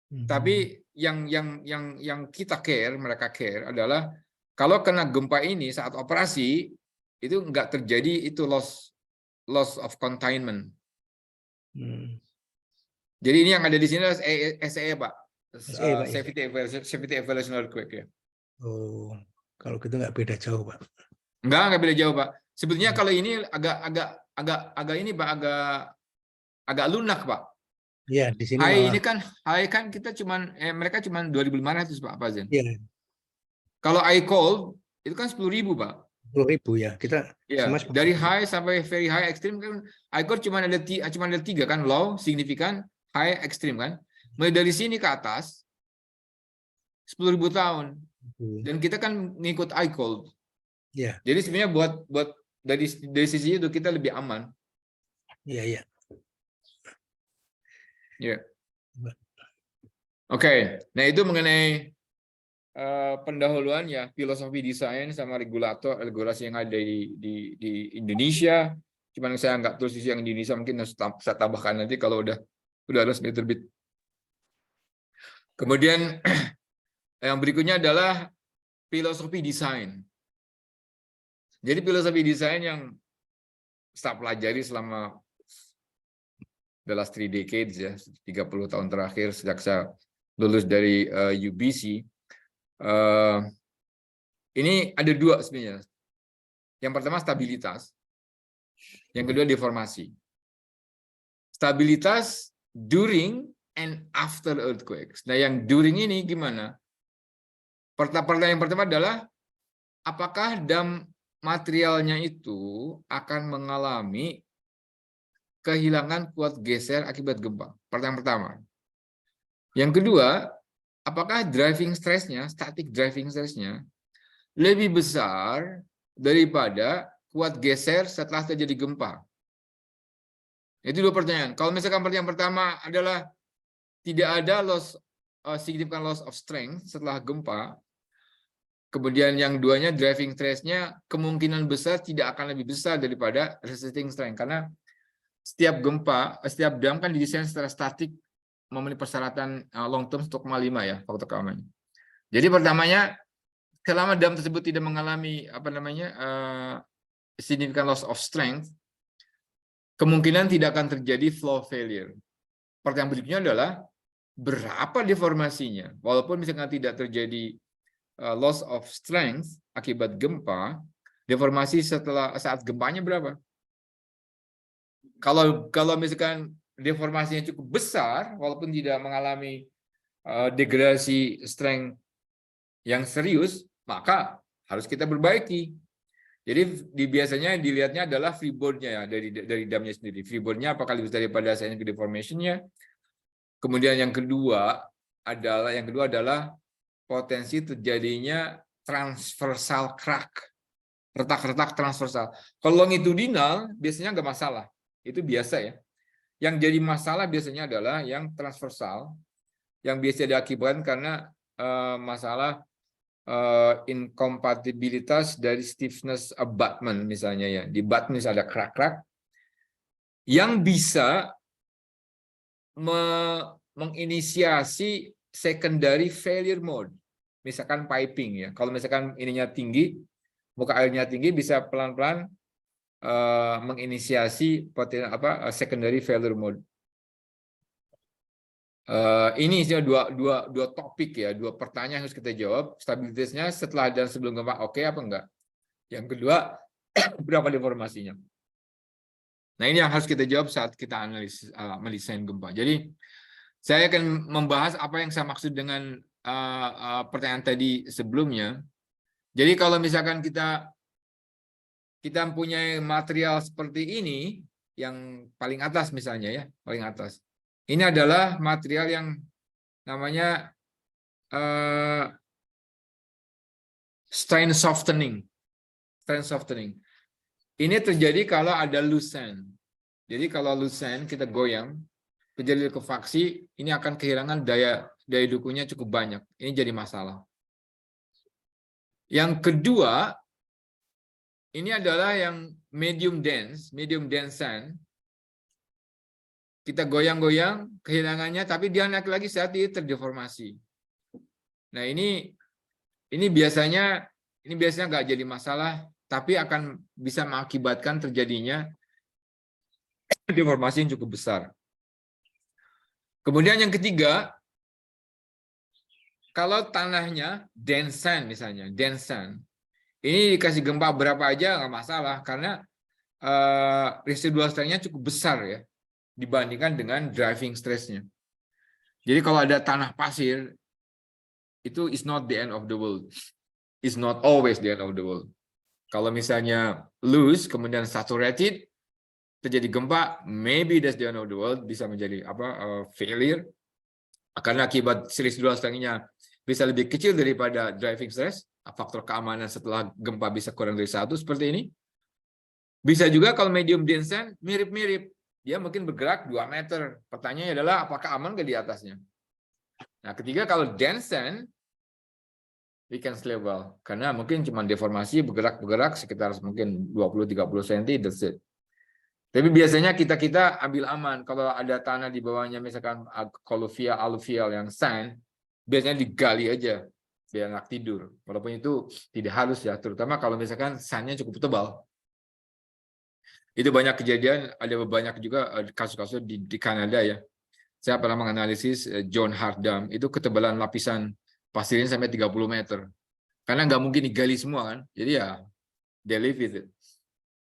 Tapi yang kita mereka care adalah kalau kena gempa ini saat operasi itu nggak terjadi itu loss of containment. Jadi ini yang ada di sini adalah SEE Pak, SEE, Pak, ya. Safety Evaluation Earthquake ya. Oh, kalau gitu nggak beda jauh Pak. Nggak beda jauh Pak. Sebetulnya kalau ini agak ini Pak, agak lunak Pak. Iya, di sini Hai malah. ini kan kita mereka cuman 2.500 Pak Fazen. Iya, Kalau I cold itu kan 10.000 Pak. 10.000 ya. Kita Ya, semua dari high sampai very high extreme kan I cold cuma ada 3 kan, low, signifikan, high, extreme kan. Mulai dari sini ke atas 10.000 tahun. Dan kita kan ngikut I cold. Iya. Jadi sebenarnya buat dari sisi itu kita lebih aman. Iya, iya. Ya. Oke, nah itu mengenai pendahuluan ya, filosofi desain sama regulasi yang ada di Indonesia. Cuman saya nggak terus yang Indonesia, mungkin harus saya tambahkan nanti kalau udah resmi terbit. Kemudian yang berikutnya adalah filosofi desain. Jadi filosofi desain yang saya pelajari selama the last 3 decades ya, 30 tahun terakhir sejak saya lulus dari UBC. Ini ada dua sebenarnya. Yang pertama stabilitas, yang kedua deformasi. Stabilitas during and after earthquakes. Nah, yang during ini gimana? Pertanyaan yang pertama adalah apakah dam materialnya itu akan mengalami kehilangan kuat geser akibat gempa? Pertanyaan pertama. Yang kedua, apakah driving stress-nya, static driving stress-nya lebih besar daripada kuat geser setelah terjadi gempa? Itu dua pertanyaan. Kalau misalkan pertanyaan pertama adalah tidak ada significant loss of strength setelah gempa, kemudian yang duanya driving stress-nya kemungkinan besar tidak akan lebih besar daripada resisting strength, karena setiap gempa, setiap dam kan didesain secara statik memenuhi persyaratan long term 1,5 ya faktor keamanannya. Jadi pertamanya, selama dam tersebut tidak mengalami significant loss of strength, kemungkinan tidak akan terjadi flow failure. Pertanyaan berikutnya adalah berapa deformasinya? Walaupun misalkan tidak terjadi loss of strength akibat gempa, deformasi saat gempanya berapa? Kalau misalkan deformasinya cukup besar, walaupun tidak mengalami degradasi strength yang serius, maka harus kita perbaiki. Jadi biasanya dilihatnya adalah freeboard-nya ya, dari damnya sendiri. Freeboard-nya apakah lebih besar daripada seismic deformation-nya. Kemudian yang kedua adalah potensi terjadinya transversal crack, retak-retak transversal. Kalau longitudinal biasanya nggak masalah, itu biasa ya. Yang jadi masalah biasanya adalah yang transversal, yang biasa diakibatkan karena masalah incompatibilitas dari stiffness abutment misalnya ya. Di abutment ada crack-crack yang bisa menginisiasi secondary failure mode. Misalkan piping ya. Kalau misalkan ininya tinggi, muka airnya tinggi, bisa pelan-pelan menginisiasi secondary failure mode. Ini dua topik ya, dua pertanyaan yang harus kita jawab. Stabilitasnya setelah dan sebelum gempa oke apa enggak? Yang kedua, berapa deformasinya? Nah, ini yang harus kita jawab saat kita mendesain gempa. Jadi saya akan membahas apa yang saya maksud dengan pertanyaan tadi sebelumnya. Jadi kalau misalkan kita punya material seperti ini, yang paling atas misalnya ya, paling atas. Ini adalah material yang namanya strain softening. Strain softening. Ini terjadi kalau ada loose sand. Jadi kalau loose sand kita goyang, terjadi likuifaksi, ini akan kehilangan daya dukunnya cukup banyak. Ini jadi masalah. Yang kedua, ini adalah yang medium dense sand. Kita goyang-goyang, kehilangannya, tapi dia naik lagi saat dia terdeformasi. Nah ini biasanya nggak jadi masalah, tapi akan bisa mengakibatkan terjadinya deformasi yang cukup besar. Kemudian yang ketiga, kalau tanahnya dense sand misalnya, dense sand, ini dikasih gempa berapa aja nggak masalah, karena residual strength-nya cukup besar ya, dibandingkan dengan driving stress-nya. Jadi kalau ada tanah pasir, itu is not the end of the world. It's not always the end of the world. Kalau misalnya loose, kemudian saturated, terjadi gempa, maybe that's the end of the world, bisa menjadi failure, karena akibat residual strength-nya bisa lebih kecil daripada driving stress, faktor keamanan setelah gempa bisa kurang dari 1, seperti ini. Bisa juga kalau medium dense sand, mirip-mirip. Dia mungkin bergerak 2 meter. Pertanyaannya adalah apakah aman nggak di atasnya? Nah, ketiga kalau dense sand, we can sleep well. Karena mungkin cuma deformasi, bergerak sekitar mungkin 20-30 cm, that's it. Tapi biasanya kita ambil aman. Kalau ada tanah di bawahnya, misalkan alluvial yang sand, biasanya digali aja. biar anak tidur. Walaupun itu tidak halus ya, terutama kalau misalkan sandnya cukup tebal. Itu banyak kejadian, ada banyak juga kasus-kasus di Kanada ya. Saya pernah menganalisis John Hart Dam, itu ketebalan lapisan pasirnya sampai 30 meter. Karena nggak mungkin digali semua kan, jadi ya they live with it.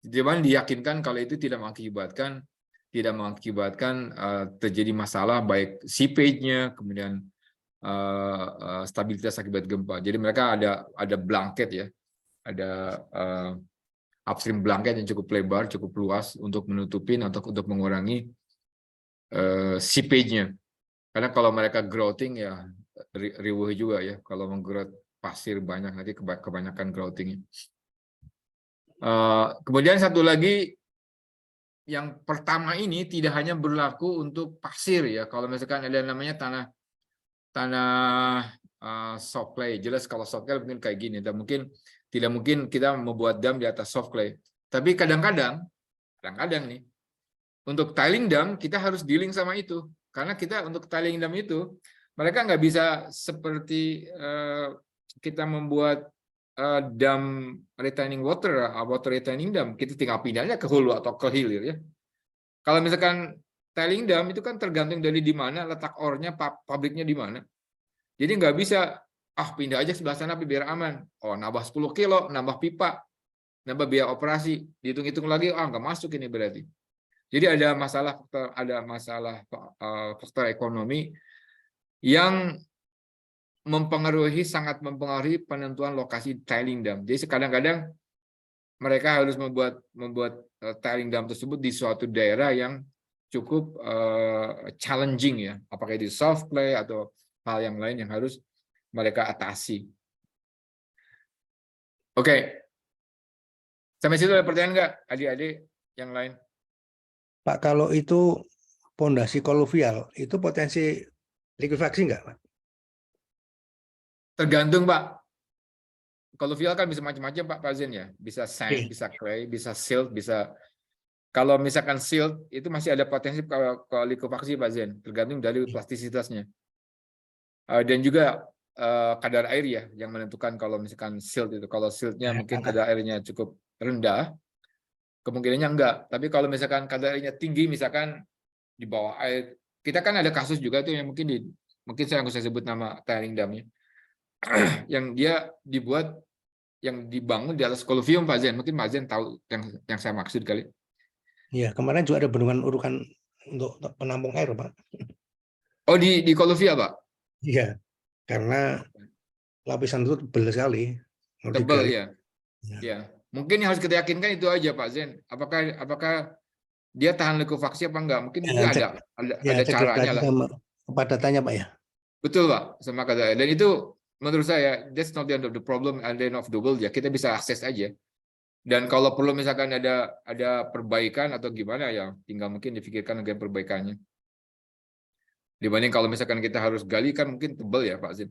Cuman diyakinkan kalau itu tidak mengakibatkan terjadi masalah baik seepage-nya, kemudian stabilitas akibat gempa. Jadi mereka ada blanket ya, ada upstream blanket yang cukup lebar, cukup luas untuk menutupin atau untuk mengurangi seepage-nya. Karena kalau mereka grouting ya riuh juga ya, kalau menggerut pasir banyak nanti kebanyakan grouting-nya. Kemudian satu lagi, yang pertama ini tidak hanya berlaku untuk pasir ya. Kalau misalkan ada namanya tanah soft clay, jelas kalau soft clay mungkin kayak gini. Dan tidak mungkin kita membuat dam di atas soft clay. Tapi kadang-kadang nih untuk tiling dam kita harus dealing sama itu. Karena kita untuk tiling dam itu mereka nggak bisa seperti kita membuat dam retaining water retaining dam, kita tinggal pindahnya ke hulu atau ke hilir ya. Kalau misalkan tiling dam itu kan tergantung dari di mana letak ornya, pabriknya di mana. Jadi nggak bisa pindah aja sebelah sana biar aman. Oh, nambah 10 kilo, nambah pipa, nambah biaya operasi, dihitung-hitung lagi, nggak masuk ini berarti. Jadi ada masalah faktor ekonomi yang sangat mempengaruhi penentuan lokasi tiling dam. Jadi kadang-kadang mereka harus membuat tiling dam tersebut di suatu daerah yang cukup challenging ya, apakah di soft clay atau hal yang lain yang harus mereka atasi. Oke. Sampai situ ada pertanyaan nggak, adik-adik yang lain? Pak, kalau itu pondasi koluvial, itu potensi likuifaksi nggak, Pak? Tergantung, Pak. Koluvial kan bisa macam-macam, Pak Fazen ya. Bisa sand, bisa clay, bisa silt, bisa. Kalau misalkan silt itu masih ada potensi ke likuifaksi, Pak Zen. Tergantung dari plastisitasnya. Dan juga kadar air ya yang menentukan kalau misalkan silt itu. Kalau siltnya mungkin kadar airnya cukup rendah, kemungkinannya enggak. Tapi kalau misalkan kadar airnya tinggi, misalkan di bawah air, kita kan ada kasus juga tuh yang mungkin saya nggak usah sebut nama tiling damnya. Yang dia dibangun di atas koluvium, Pak Zen. Mungkin Pak Zen tahu yang saya maksud kali. Iya, kemarin juga ada bendungan urukan untuk penampung air, Pak. Oh, di koluvium, Pak? Iya, karena lapisan itu tebal sekali. Tebal ya. Ya. Mungkin yang harus kita yakinkan itu aja, Pak Zen. Apakah dia tahan likuifaksi apa enggak? Mungkin ada caranya lah. Kepadatannya, Pak ya. Betul, Pak, sama kata. Dan itu menurut saya that's not the end of the problem and the end of the world ya. Kita bisa akses aja. Dan kalau perlu misalkan ada perbaikan atau gimana ya, tinggal mungkin difikirkan dengan perbaikannya. Dibanding kalau misalkan kita harus gali kan mungkin tebal ya, Pak Zin.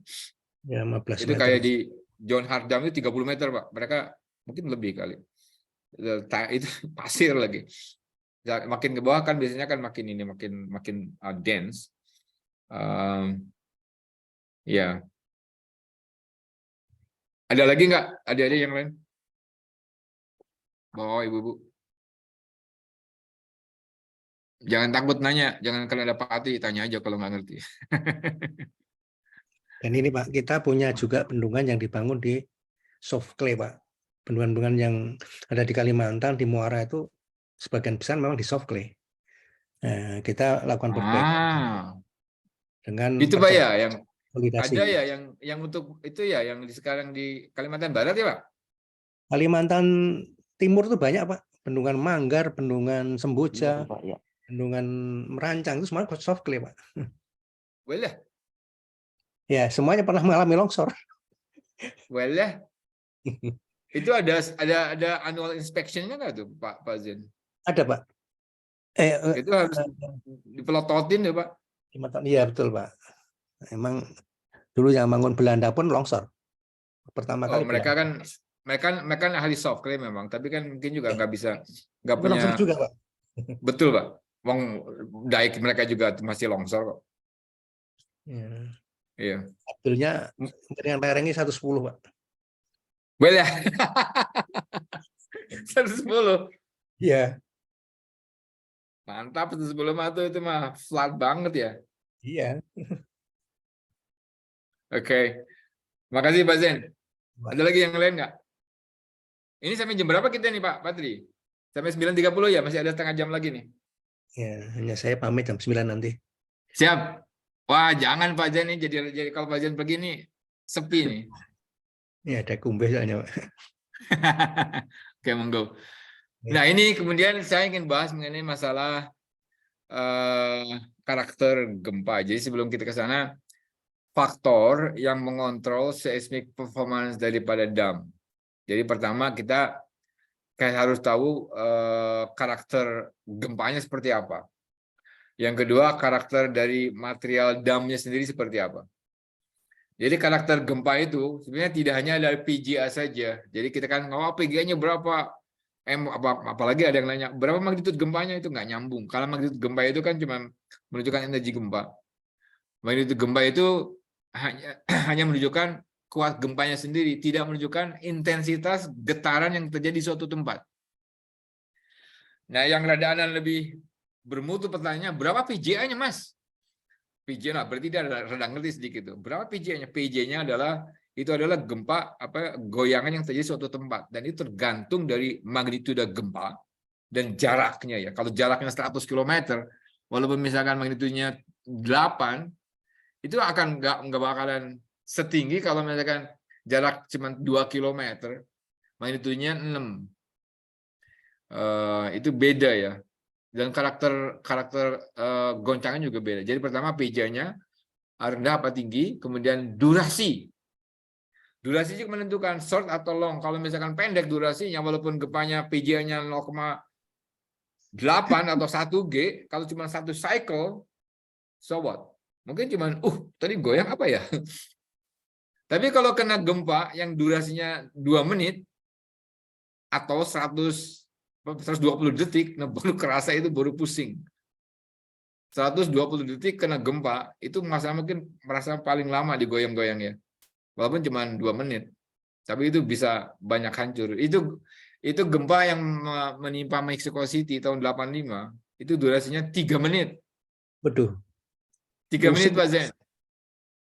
Ya, 15 itu meter. kayak di John Hart Dam itu 30 meter, Pak. Mereka mungkin lebih kali. Itu pasir lagi. Makin ke bawah kan biasanya kan makin dense. Ya. Ada lagi nggak? Ada yang lain? Oh, ibu-ibu. Jangan takut nanya, jangan kalau ada Pak Ati, tanya aja kalau nggak ngerti. Dan ini Pak, kita punya juga bendungan yang dibangun di soft clay, Pak. Bendungan-bendungan yang ada di Kalimantan, di Muara itu sebagian besar memang di soft clay. Nah, kita lakukan perbaikan dengan itu Pak ya, yang konsolidasi. ada ya yang untuk itu ya, yang sekarang di Kalimantan Barat ya Pak? Kalimantan Timur itu banyak Pak, bendungan Manggar, bendungan Semboja, bendungan Merancang itu semua soft clay Pak. Boleh. Ya, semuanya pernah mengalami longsor. Boleh. Itu ada annual inspection-nya nggak tuh Pak Zen? Ada Pak. Itu harus dipelototin ya Pak? Iya betul Pak. Emang dulu yang bangun Belanda pun longsor. Pertama kali. Mereka kan ahli soft clay memang, tapi kan mungkin juga nggak punya. Longsor juga Pak. Betul Pak. Wong daik mereka juga masih longsor kok. Iya. Hasilnya jaringan lerengnya 110, Pak. Well ya. 110. Iya. Mantap 110 mah tuh, itu mah flat banget ya. Iya. Oke. Makasih Pak Zen. Ada lagi yang lain nggak? Ini sampai jam berapa kita nih Pak Patri? Sampai 9.30 ya? Masih ada setengah jam lagi nih. Ya, hanya saya pamit jam 9 nanti. Siap. Wah, jangan Pak Zen nih. Jadi kalau Pak Zen pergi nih, sepi nih. Ini ada kumbes soalnya, Pak. Oke, monggo. Nah, ini kemudian saya ingin bahas mengenai masalah karakter gempa. Jadi sebelum kita ke sana, faktor yang mengontrol seismic performance daripada dam. Jadi pertama kita harus tahu karakter gempanya seperti apa. Yang kedua, karakter dari material damnya sendiri seperti apa. Jadi karakter gempa itu sebenarnya tidak hanya dari PGA saja. Jadi kita kan, PGA-nya berapa? Apalagi ada yang nanya, berapa magnitudo gempanya, itu nggak nyambung. Kalau magnitudo gempa itu kan cuma menunjukkan energi gempa. Magnitudo gempa itu hanya menunjukkan kuat gempanya sendiri, tidak menunjukkan intensitas getaran yang terjadi di suatu tempat. Nah, yang rada-rada lebih bermutu pertanyaannya, berapa PGA-nya, Mas? PJ, berarti dia rada ngerti sedikit tuh. Berapa PJ-nya? PJ-nya adalah gempa goyangan yang terjadi di suatu tempat, dan itu tergantung dari magnitudo gempa dan jaraknya ya. Kalau jaraknya 100 km, walaupun misalkan magnitudonya 8, itu akan nggak bakalan setinggi kalau misalkan jarak cuma 2 km, magnitudonya 6. Itu beda ya. Dan karakter goncangan juga beda. Jadi pertama PJ-nya rendah apa tinggi, kemudian durasi. Durasi juga menentukan short atau long. Kalau misalkan pendek durasinya, walaupun gempanya PJ-nya 0,8 atau 1 G, kalau cuma 1 cycle, so what? Mungkin cuma, tadi goyang apa ya? Tapi kalau kena gempa yang durasinya 2 menit atau 120 detik, nah baru kerasa, itu baru pusing. 120 detik kena gempa, itu mungkin merasa paling lama digoyang-goyang ya. Walaupun cuma 2 menit. Tapi itu bisa banyak hancur. Itu gempa yang menimpa Mexico City tahun 85, itu durasinya 3 menit. Betul. 3 menit Pak Zen.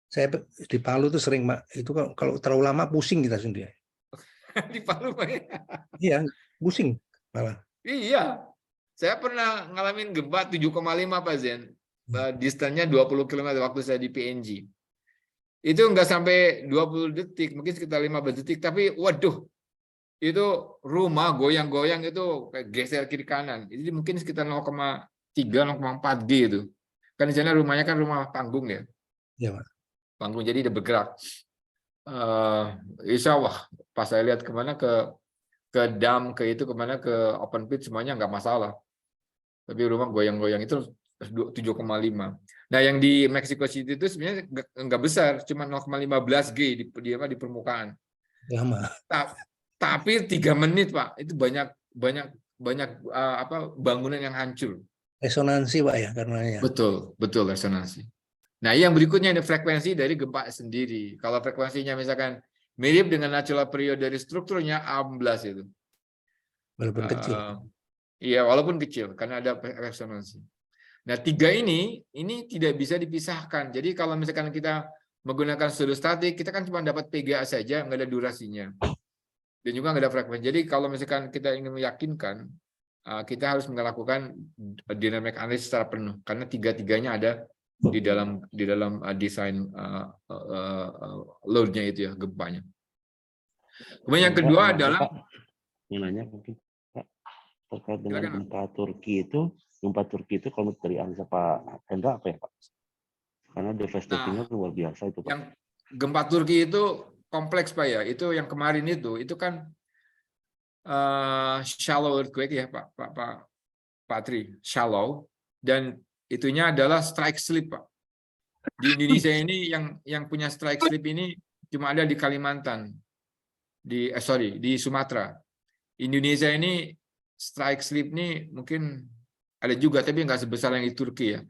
Saya di Palu tuh sering, Pak. Itu kalau terlalu lama pusing kita sendiri. Di Palu Pak ya? Iya, pusing malah. Iya. Saya pernah ngalamin gempa 7,5 Pak Zen. Distansinya 20 km waktu saya di PNG. Itu nggak sampai 20 detik, mungkin sekitar 15 detik, tapi waduh, itu rumah goyang-goyang, itu kayak geser kiri kanan. Jadi mungkin sekitar 0,3, 0,4 G itu. Kan di sana rumahnya kan rumah panggung ya. Iya, Pak. Panggung, jadi dia bergerak. Insya Allah pas saya lihat kemana, ke dam, ke itu kemana, ke open pit, semuanya nggak masalah. Tapi rumah goyang-goyang itu 7,5. Nah, yang di Mexico City itu sebenarnya nggak besar, cuma 0,15 G di permukaan. Lama. Tapi 3 menit Pak, itu banyak bangunan yang hancur. Resonansi, Pak, ya, karena ya. Betul resonansi. Nah, yang berikutnya ini frekuensi dari gempa sendiri. Kalau frekuensinya misalkan mirip dengan natural period dari strukturnya, amblas itu. Walaupun kecil. Iya, walaupun kecil, karena ada resonansi. Nah, 3 ini tidak bisa dipisahkan. Jadi kalau misalkan kita menggunakan pseudostatik, kita kan cuma dapat PGA saja, nggak ada durasinya. Dan juga nggak ada frekuensi. Jadi kalau misalkan kita ingin meyakinkan, kita harus melakukan dynamic analysis secara penuh, karena 3-3-nya ada di dalam desain load-nya itu ya, gempanya. Kemudian yang kedua adalah nanya mungkin Pak, terkait dengan gempa Turki itu kalau dari analisa Pak Hendra apa ya Pak? Karena devastatingnya luar biasa itu Pak. Yang gempa Turki itu kompleks Pak ya. Itu yang kemarin itu kan shallow earthquake ya Pak Patri, shallow, dan itunya adalah strike slip Pak. Di Indonesia ini yang punya strike slip ini cuma ada di Kalimantan, di Sumatera. Indonesia ini strike slip ini mungkin ada juga, tapi nggak sebesar yang di Turki ya.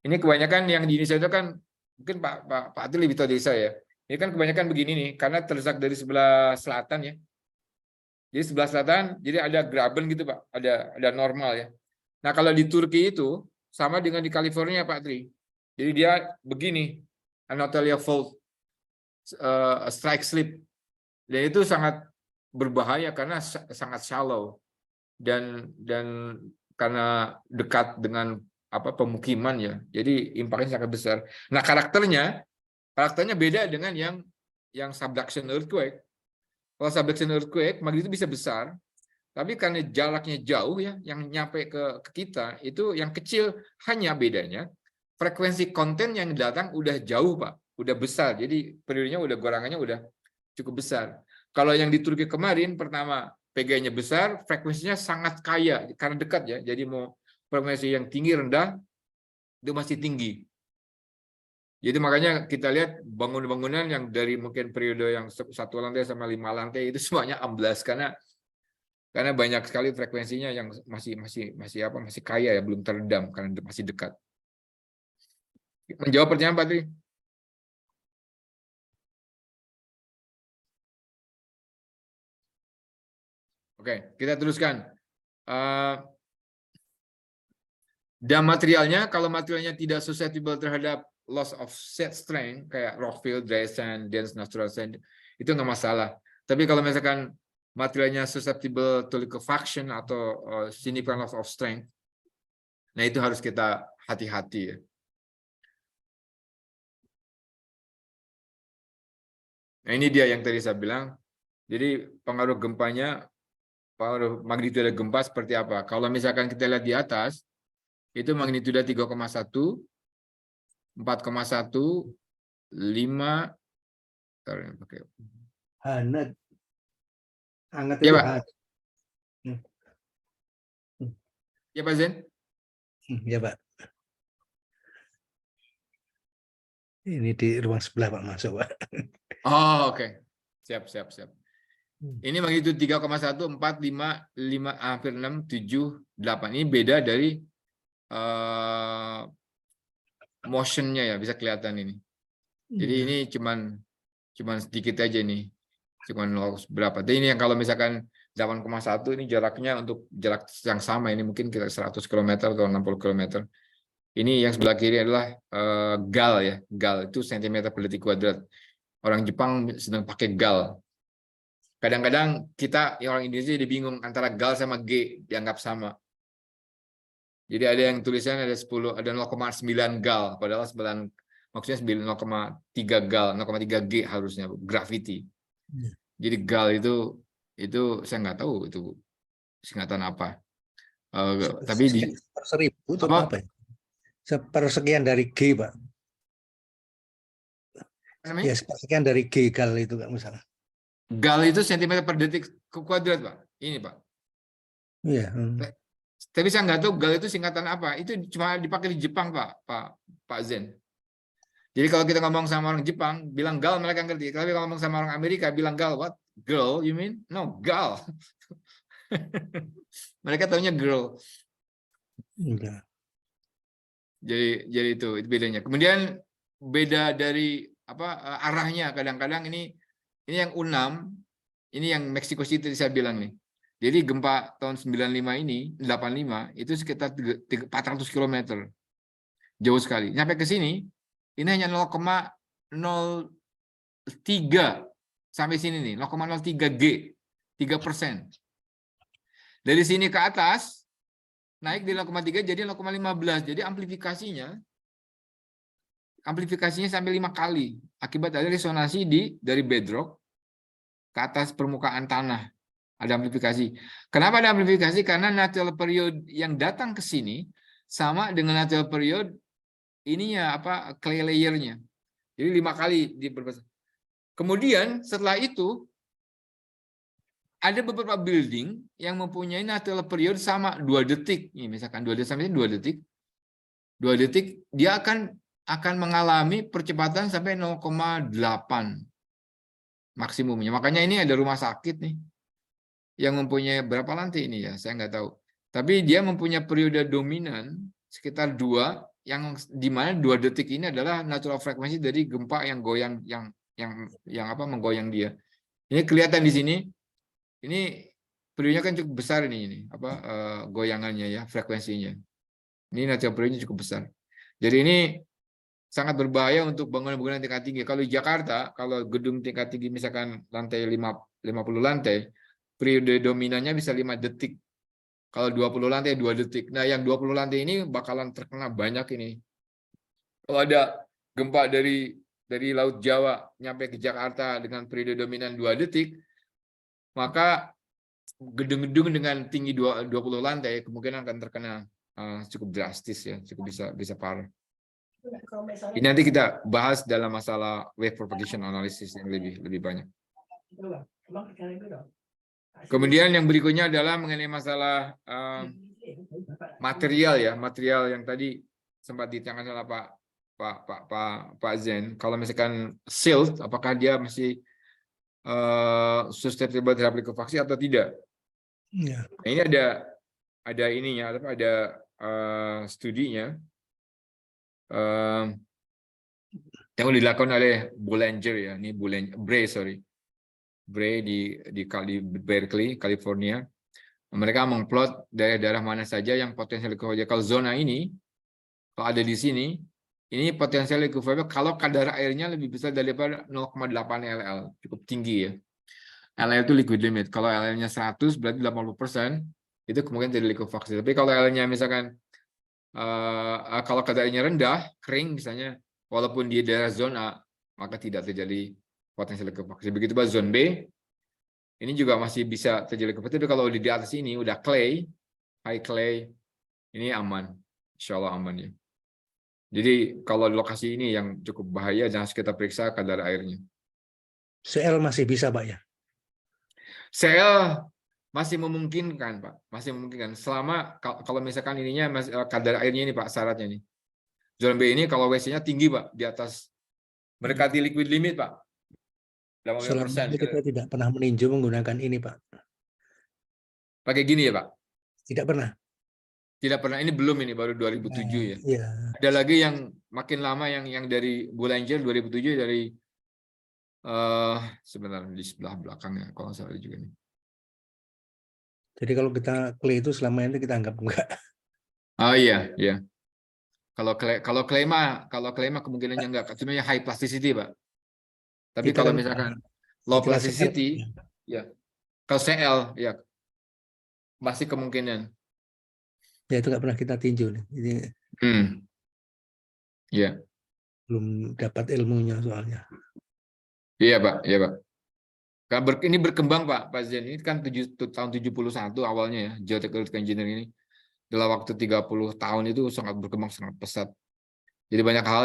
Ini kebanyakan yang di Indonesia itu kan Mungkin Pak Atli lebih tahu dari saya. Ini kan kebanyakan begini nih, karena terletak dari sebelah selatan ya. Jadi sebelah selatan, jadi ada graben gitu Pak, ada normal ya. Nah kalau di Turki itu sama dengan di California Pak Atli. Jadi dia begini, Anatolia Fault, strike slip, dan itu sangat berbahaya karena sangat shallow dan karena dekat dengan pemukiman ya. Jadi impactnya sangat besar. Nah karakternya beda dengan yang subduction earthquake. Kalau subduction earthquake magnitudo itu bisa besar, tapi karena jaraknya jauh ya, yang nyampe ke kita itu yang kecil, hanya bedanya frekuensi konten yang datang udah jauh Pak, udah besar. Jadi periodenya gorangannya udah cukup besar. Kalau yang di Turki kemarin pertama PG-nya besar, frekuensinya sangat kaya karena dekat ya. Jadi mau frekuensi yang tinggi rendah itu masih tinggi. Jadi makanya kita lihat bangunan-bangunan yang dari mungkin periode yang 1 lantai sama 5 lantai itu semuanya amblas karena banyak sekali frekuensinya yang masih kaya ya, belum teredam karena masih dekat. Menjawab pertanyaan Pak Tri? Oke, kita teruskan. Dan materialnya, kalau materialnya tidak susceptible terhadap loss of set strength, kayak rockfill, dry sand, dense natural sand, itu nggak masalah. Tapi kalau misalkan materialnya susceptible to liquefaction atau significant loss of strength, nah itu harus kita hati-hati ya. Nah ini dia yang tadi saya bilang. Jadi pengaruh gempanya, pengaruh magnitudo gempa seperti apa? Kalau misalkan kita lihat di atas, itu magnitudo 3,1, 4,1, 5, Hangat. Hangat ya itu Pak. hangat. Ya Pak Zen. Ya Pak. Ini di ruang sebelah Pak masuk Pak. Oh oke. Siap. Ini magnitudo 3,1, 4, 5, hampir 6, 7, 8. Ini beda dari motionnya ya, bisa kelihatan ini. Jadi ini cuman sedikit aja nih, cuman berapa. Jadi ini yang kalau misalkan 8,1 ini jaraknya untuk jarak yang sama, ini mungkin kira 100 km atau 60 km. Ini yang sebelah kiri adalah gal ya, gal itu cm per detik kuadrat. Orang Jepang sedang pakai gal. Kadang-kadang kita orang Indonesia jadi bingung antara gal sama G, dianggap sama. Jadi ada yang tulisannya ada 10, ada 0,9 gal, padahal maksudnya 0,3 gal, 0,3 G harusnya gravity. Jadi gal itu saya nggak tahu itu singkatan apa. Tapi di seribu itu apa? Sepersekian dari G Pak. Ya sepersekian dari G gal itu kan misalnya. Gal itu cm per detik kuadrat Pak. Ini Pak. Iya. Tapi saya nggak tahu gal itu singkatan apa. Itu cuma dipakai di Jepang Pak Zen. Jadi kalau kita ngomong sama orang Jepang, bilang gal mereka ngerti. Tapi kalau ngomong sama orang Amerika, bilang gal, what? Girl, you mean? No, gal. Mereka taunya girl. Enggak. Jadi itu bedanya. Kemudian beda dari arahnya. Kadang-kadang ini yang U6, ini yang Mexico City saya bilang nih. Jadi gempa tahun 95 ini, 85 itu sekitar 400 km. Jauh sekali. Sampai ke sini ini hanya 0,03 sampai sini nih, 0,03 G, 3%. Dari sini ke atas naik di 0,3 jadi 0,15. Jadi amplifikasinya sampai 5 kali akibat ada resonansi dari bedrock ke atas permukaan tanah. Ada amplifikasi. Kenapa ada amplifikasi? Karena natural period yang datang ke sini sama dengan natural period ininya clay layer-nya. Jadi 5 kali diperbesar. Kemudian setelah itu ada beberapa building yang mempunyai natural period sama 2 detik. Ini misalkan 2 detik sampai 2 detik. 2 detik dia akan mengalami percepatan sampai 0,8 maksimumnya. Makanya ini ada rumah sakit nih yang mempunyai berapa lantai ini ya, saya nggak tahu. Tapi dia mempunyai periode dominan sekitar 2 di mana 2 detik ini adalah natural frekuensi dari gempa yang goyang yang apa menggoyang dia. Ini kelihatan di sini. Ini periodenya kan cukup besar ini apa goyangannya ya, frekuensinya. Ini natural periodenya cukup besar. Jadi ini sangat berbahaya untuk bangunan-bangunan tingkat tinggi. Kalau di Jakarta, kalau gedung tingkat tinggi misalkan lantai 50 lantai, periode dominannya bisa 5 detik. Kalau 20 lantai 2 detik. Nah, yang 20 lantai ini bakalan terkena banyak ini. Kalau ada gempa dari Laut Jawa nyampe ke Jakarta dengan periode dominan 2 detik, maka gedung-gedung dengan tinggi 20 lantai kemungkinan akan terkena cukup drastis ya, cukup bisa parah. Ini nanti kita bahas dalam masalah wave propagation analysis yang lebih banyak. Kemudian yang berikutnya adalah mengenai masalah material ya, material yang tadi sempat ditanyakan oleh Pak Zen. Kalau misalkan silt, apakah dia masih susceptible terhadap likuifaksi atau tidak? Ya. Nah, ini ada ininya, ada studinya yang dilakukan oleh Bollinger ya, ini Bray di Berkeley, California. Mereka mengplot daerah-daerah mana saja yang potensial likuifaksi. Kalau zona ini, kalau ada di sini, ini potensial likuifaksi kalau kadar airnya lebih besar daripada 0,8 LL, cukup tinggi ya. LL itu liquid limit. Kalau LL-nya 100 berarti 80% itu kemungkinan jadi likuifaksi. Tapi kalau LL-nya misalkan kalau kadarnya rendah, kering misalnya, walaupun di daerah zona, maka tidak terjadi potensial likuifaksi. Begitu juga zone B, ini juga masih bisa terjadi likuifaksi. Tapi kalau di atas ini udah clay, high clay, ini aman, insya Allah aman ya. Jadi kalau di lokasi ini yang cukup bahaya, jangan kita periksa kadar airnya. CL masih bisa, Pak ya? CL masih memungkinkan, Pak. Masih memungkinkan. Selama kalau misalkan ininya kadar airnya ini, Pak, syaratnya nih. Zona B ini kalau WC-nya tinggi, Pak, di atas mendekati liquid limit, Pak. 80%. Selama ini kita tidak pernah meninjau menggunakan ini, Pak. Pakai gini ya, Pak? Tidak pernah. Tidak pernah. Ini belum, ini baru 2007 ya. Iya. Ada lagi yang makin lama yang dari Bollinger 2007 dari sebentar di sebelah belakangnya kalau salah juga nih. Jadi kalau kita clay itu selama ini kita anggap enggak. Oh iya, iya. Kalau clay mah kemungkinannya enggak, cuma high plasticity, Pak. Tapi Kita kalau kan misalkan low istilah plasticity, CL, ya. Kalau CL, ya masih kemungkinan. ya itu nggak pernah kita tinjau nih. Ini Ya. belum dapat ilmunya soalnya. Iya, Pak. Iya, Pak. Ini berkembang, Pak Zen. Ini kan tahun 71 awalnya ya, geotechnical engineering ini. Dalam waktu 30 tahun itu sangat berkembang, sangat pesat. Jadi banyak hal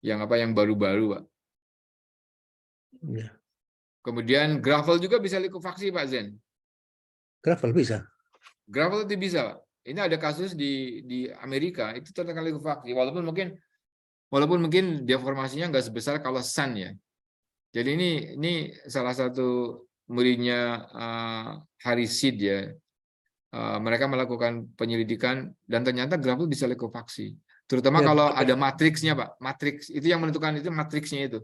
yang baru-baru, Pak. Ya. Kemudian gravel juga bisa likuifaksi, Pak Zen. Gravel bisa. Gravel itu bisa, Pak. Ini ada kasus di Amerika itu tentang likuifaksi. Walaupun mungkin deformasinya nggak sebesar kalau sand ya. Jadi ini salah satu muridnya Harry Seed ya. Mereka melakukan penyelidikan dan ternyata gravel bisa likuifaksi. Terutama Ya, kalau ada matriksnya, Pak. Matriks itu yang menentukan itu matriksnya itu.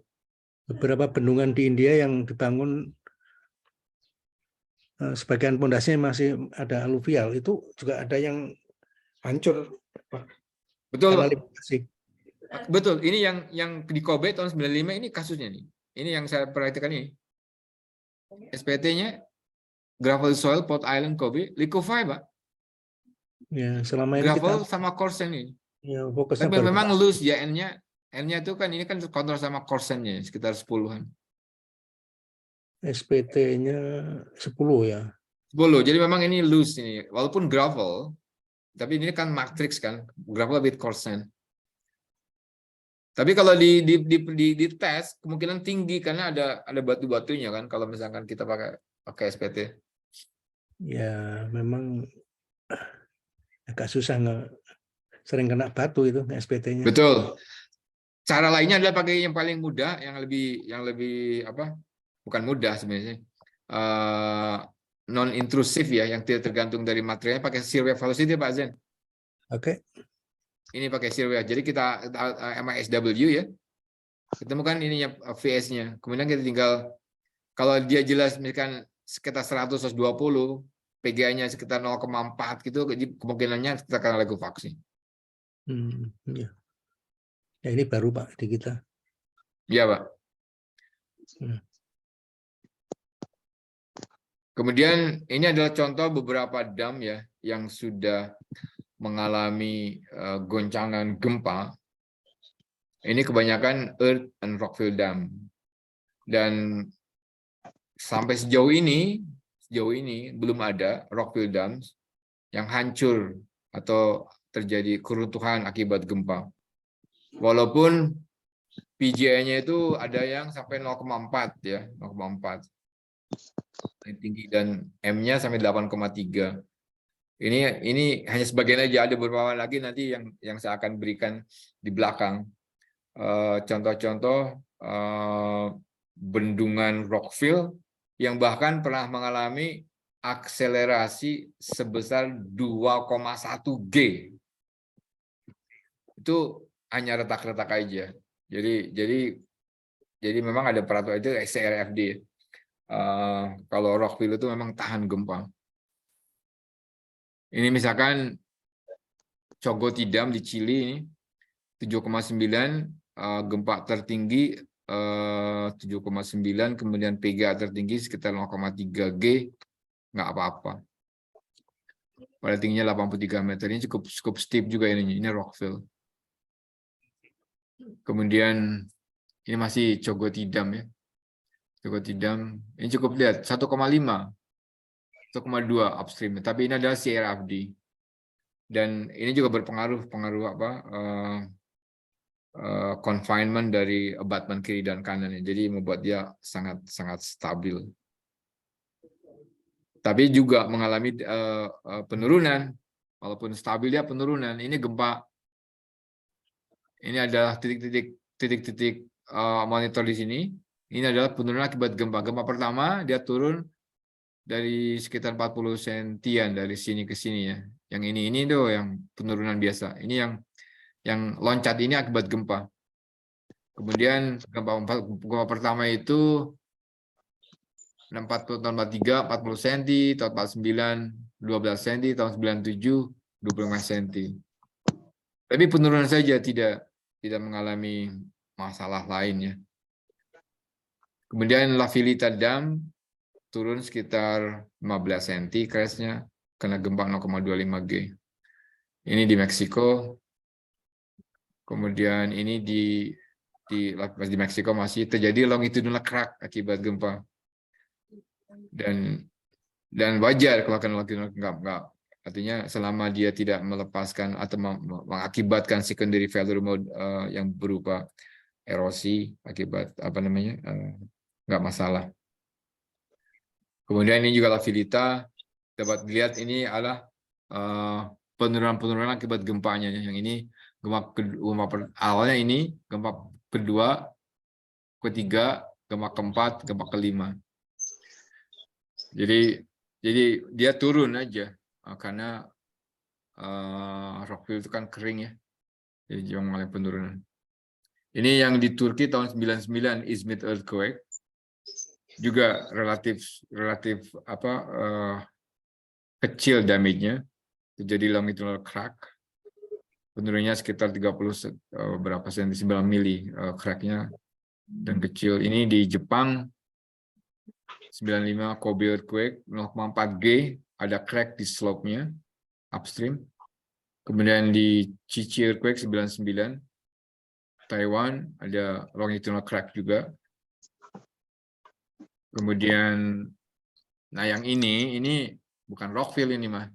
beberapa bendungan di India yang dibangun sebagian pondasinya masih ada aluvial, itu juga ada yang hancur, Pak. Betul, Karena Pak. likuifaksi. Betul. Ini yang di Kobe tahun 95 ini kasusnya nih. Ini yang saya perhatikan ini. SPT-nya gravel soil Port Island Kobe liquefy, Pak. Ya, selama ini Gravel kita sama korsen ini. ya, fokusnya Tapi baru memang loose ya N-nya itu kan ini kan kontrol sama korsennya sekitar 10-an. SPT-nya 10 ya. 10. Jadi memang ini loose ini. Walaupun gravel, tapi ini kan matrix kan, gravel with korsen. Tapi kalau di tes kemungkinan tinggi karena ada batu-batunya kan kalau misalkan kita pakai SPT. Ya, memang agak susah sering kena batu itu SPT-nya. Betul. Cara lainnya adalah pakai yang paling mudah, yang lebih apa? Bukan mudah sebenarnya. Non intrusif ya, yang tidak tergantung dari materialnya, pakai shear wave velocity, Pak Zen. Oke. ini pakai silhouette. Jadi kita MISW ya. Ketemukan ininya VS-nya. Kemudian kita tinggal kalau dia jelas misalkan sekitar 100 120, PGA-nya sekitar 0,4 gitu, kemungkinannya kita akan likuifaksi. Ya. Ya, ini baru Pak di kita. Iya, Pak. Kemudian ini adalah contoh beberapa dam ya yang sudah mengalami goncangan gempa. Ini kebanyakan earth and rockfill dam. Dan sampai sejauh ini belum ada rockfill dams yang hancur atau terjadi keruntuhan akibat gempa. Walaupun PGA-nya itu ada yang sampai 0,4 ya, 0,4. Yang tinggi dan M-nya sampai 8,3. Ini hanya sebagian aja, ada beberapa lagi nanti yang saya akan berikan di belakang. Contoh-contoh bendungan rockfill yang bahkan pernah mengalami akselerasi sebesar 2,1 G. Itu hanya retak-retak aja. Jadi memang ada peraturan itu CRFD. Kalau rockfill itu memang tahan gempa. Ini misalkan Chogoti Dam di Chili ini 7,9 gempa tertinggi 7,9, kemudian PGA tertinggi sekitar 0,3 G, nggak apa-apa. Pada tingginya 83 meter, ini cukup steep juga ini rockfill. Kemudian ini masih Chogoti Dam ya. Chogoti Dam, ini cukup lihat 1,5, 1,2 upstream, tapi ini adalah CRFD. Dan ini juga berpengaruh apa? Confinement dari abutment kiri dan kanan, jadi membuat dia sangat stabil. Tapi juga mengalami penurunan, walaupun stabil dia penurunan. Ini gempa, ini adalah titik-titik monitor di sini. Ini adalah penurunan akibat gempa. Gempa pertama dia turun dari sekitar 40 sentian dari sini ke sini ya. Yang ini tuh yang penurunan biasa. Ini yang loncat ini akibat gempa. Kemudian gempa pertama itu 40 tahun 43 40 cm, tahun 49 12 cm, tahun 97 25 cm. Tapi penurunan saja, tidak mengalami masalah lainnya. Kemudian La Villita Dam turun sekitar 15 cm crashnya kena gempa 0,25 G. Ini di Meksiko. Kemudian ini di Meksiko masih terjadi longitudinal crack akibat gempa. Dan wajar kalau kena longitudinal, enggak. Artinya selama dia tidak melepaskan atau mengakibatkan secondary failure mode yang berupa erosi akibat enggak masalah. Kemudian ini juga La Villita, dapat dilihat ini adalah penurunan akibat gempanya. Yang ini gempa awalnya, ini gempa kedua, ketiga, gempa keempat, gempa kelima. Jadi dia turun aja karena rockfill itu kan kering ya. Jadi jangan mulai penurunan. Ini yang di Turki tahun 99 Izmit earthquake. Juga relatif kecil damage-nya, terjadi longitudinal crack, penurunannya sekitar 30 berapa senti, 9 mili crack-nya dan kecil. Ini di Jepang 95 Kobe earthquake 0,4 G, ada crack di slope-nya upstream. Kemudian di Chichi earthquake 99 Taiwan ada longitudinal crack juga. Kemudian, nah yang ini bukan rockfill ini mah.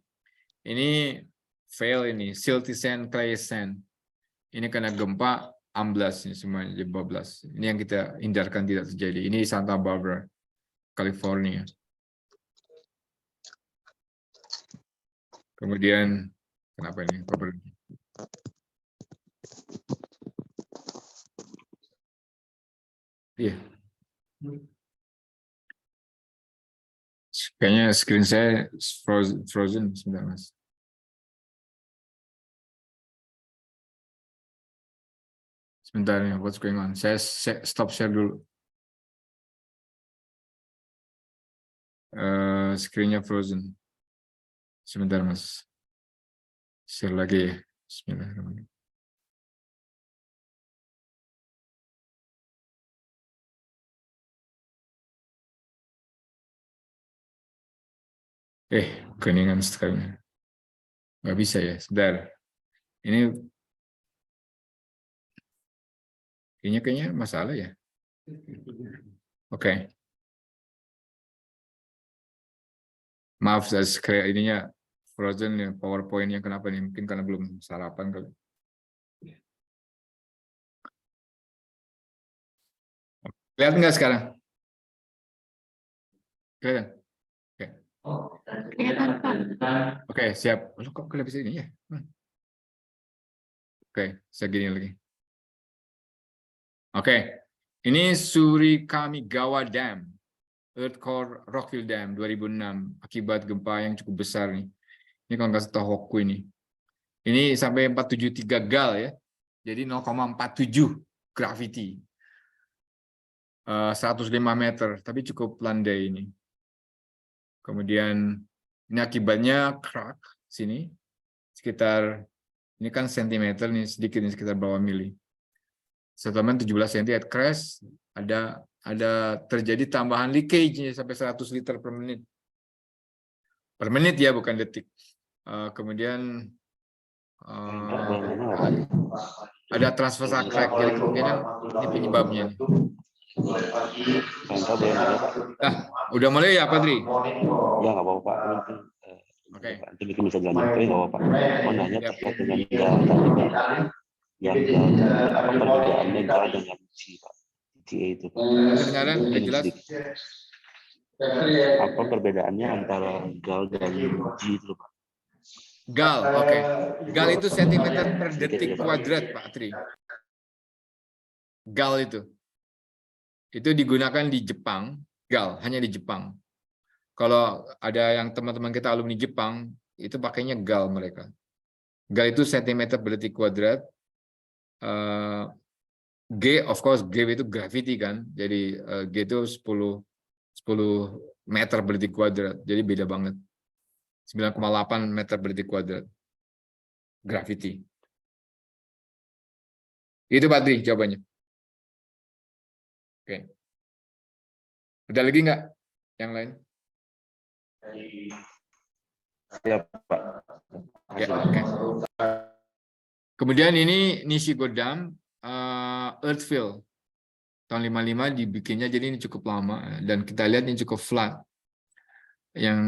Ini fail ini, silty sand, clay sand. Ini kena gempa amblas ini semuanya jadi bablas. Ini yang kita hindarkan tidak terjadi. Ini Santa Barbara, California. Kemudian kenapa ini? Iya. Kayaknya screen saya frozen sebentar, Mas. Sebentar ya, what's going on? Saya stop share dulu. Screen-nya frozen. Sebentar Mas. Share lagi ya. Bismillahirrahmanirrahim. Keningan sekali. Nggak bisa ya, sebentar. Ini kayaknya masalah ya. Oke. Maaf, kayak ininya frozen ya, PowerPoint-nya kenapa nih? Mungkin karena belum sarapan kali. Lihat nggak sekarang? Kelihatan? Oke. Oke, siap. Loh, kok kelihatan bisa ini ya? Oke, saya gini lagi. Oke, ini Surikamigawa Dam, Earth Core Rockville Dam 2006 akibat gempa yang cukup besar nih. Ini kalau nggak Tohoku ini. Ini sampai 473 gal ya. Jadi 0,47 gravity. 105 meter, tapi cukup landai ini. Kemudian ini akibatnya crack sini sekitar ini kan sentimeter nih sedikit ini sekitar bawah mili. Settlement 17 cm at crash, ada terjadi tambahan leakage sampai 100 liter per menit. Per menit ya, bukan detik. Kemudian ada transversal crack, jadi kemungkinan ini penyebabnya. Udah mulai ya, Padri? Ya nggak apa-apa Pak. Oke. Nanti mungkin bisa dilanjutkan nggak apa-apa. Mau nanya terkait dengan gal tadi Pak. Yang apa perbedaannya gal dengan G Pak? G itu Pak. Kedengaran? Udah jelas? Apa perbedaannya antara gal dan G itu Pak? Gal, oke. Gal itu sentimeter per detik kuadrat, Pak Tri. Gal itu digunakan di Jepang. Gal hanya di Jepang. Kalau ada yang teman-teman kita alumni Jepang, itu pakainya gal mereka. Gal itu sentimeter per detik kuadrat. G, of course, G itu gravity kan. Jadi G itu 10 meter per detik kuadrat. Jadi beda banget. 9,8 meter per detik kuadrat. Gravity. Itu Pak Tri jawabannya. Oke. Ada lagi nggak yang lain? Siap Pak. Ya, oke. Kemudian ini Nishigo Dam, Earthfill. Tahun 55 dibikinnya, jadi ini cukup lama. Dan kita lihat ini cukup flat. Yang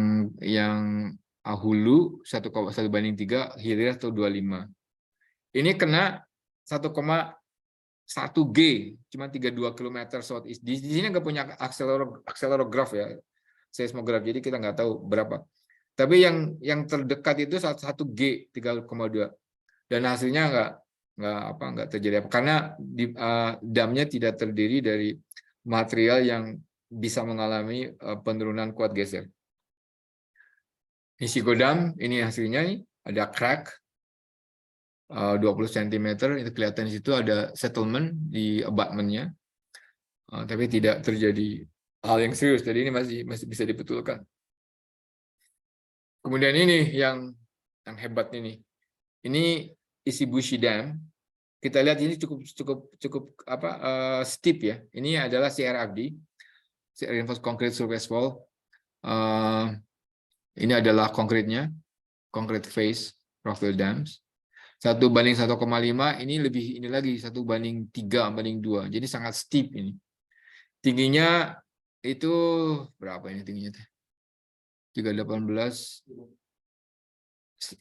hulu 1,1/3, hilir 1,25. Ini kena 1,1 G, cuma 32 km southeast. Di sini nggak punya akselerograf ya, seismograf, jadi kita nggak tahu berapa. Tapi yang terdekat itu 1 G 3,2, dan hasilnya nggak terjadi apa, karena damnya tidak terdiri dari material yang bisa mengalami penurunan kuat geser. Nishigo Dam ini hasilnya nih, ada crack 20 cm, itu kelihatan di situ ada settlement di abutmentnya, tapi tidak terjadi hal yang serius, jadi ini masih bisa dibetulkan. Kemudian ini yang hebat ini Ishibushi Dam. Kita lihat ini cukup steep ya. Ini adalah CRFD, Reinforced Concrete Surface Wall. Ini adalah konkretnya, concrete face Rockville Dams. 1/1,5, ini lagi 1/3/2. Jadi sangat steep ini. Tingginya itu berapa ini tingginya? 318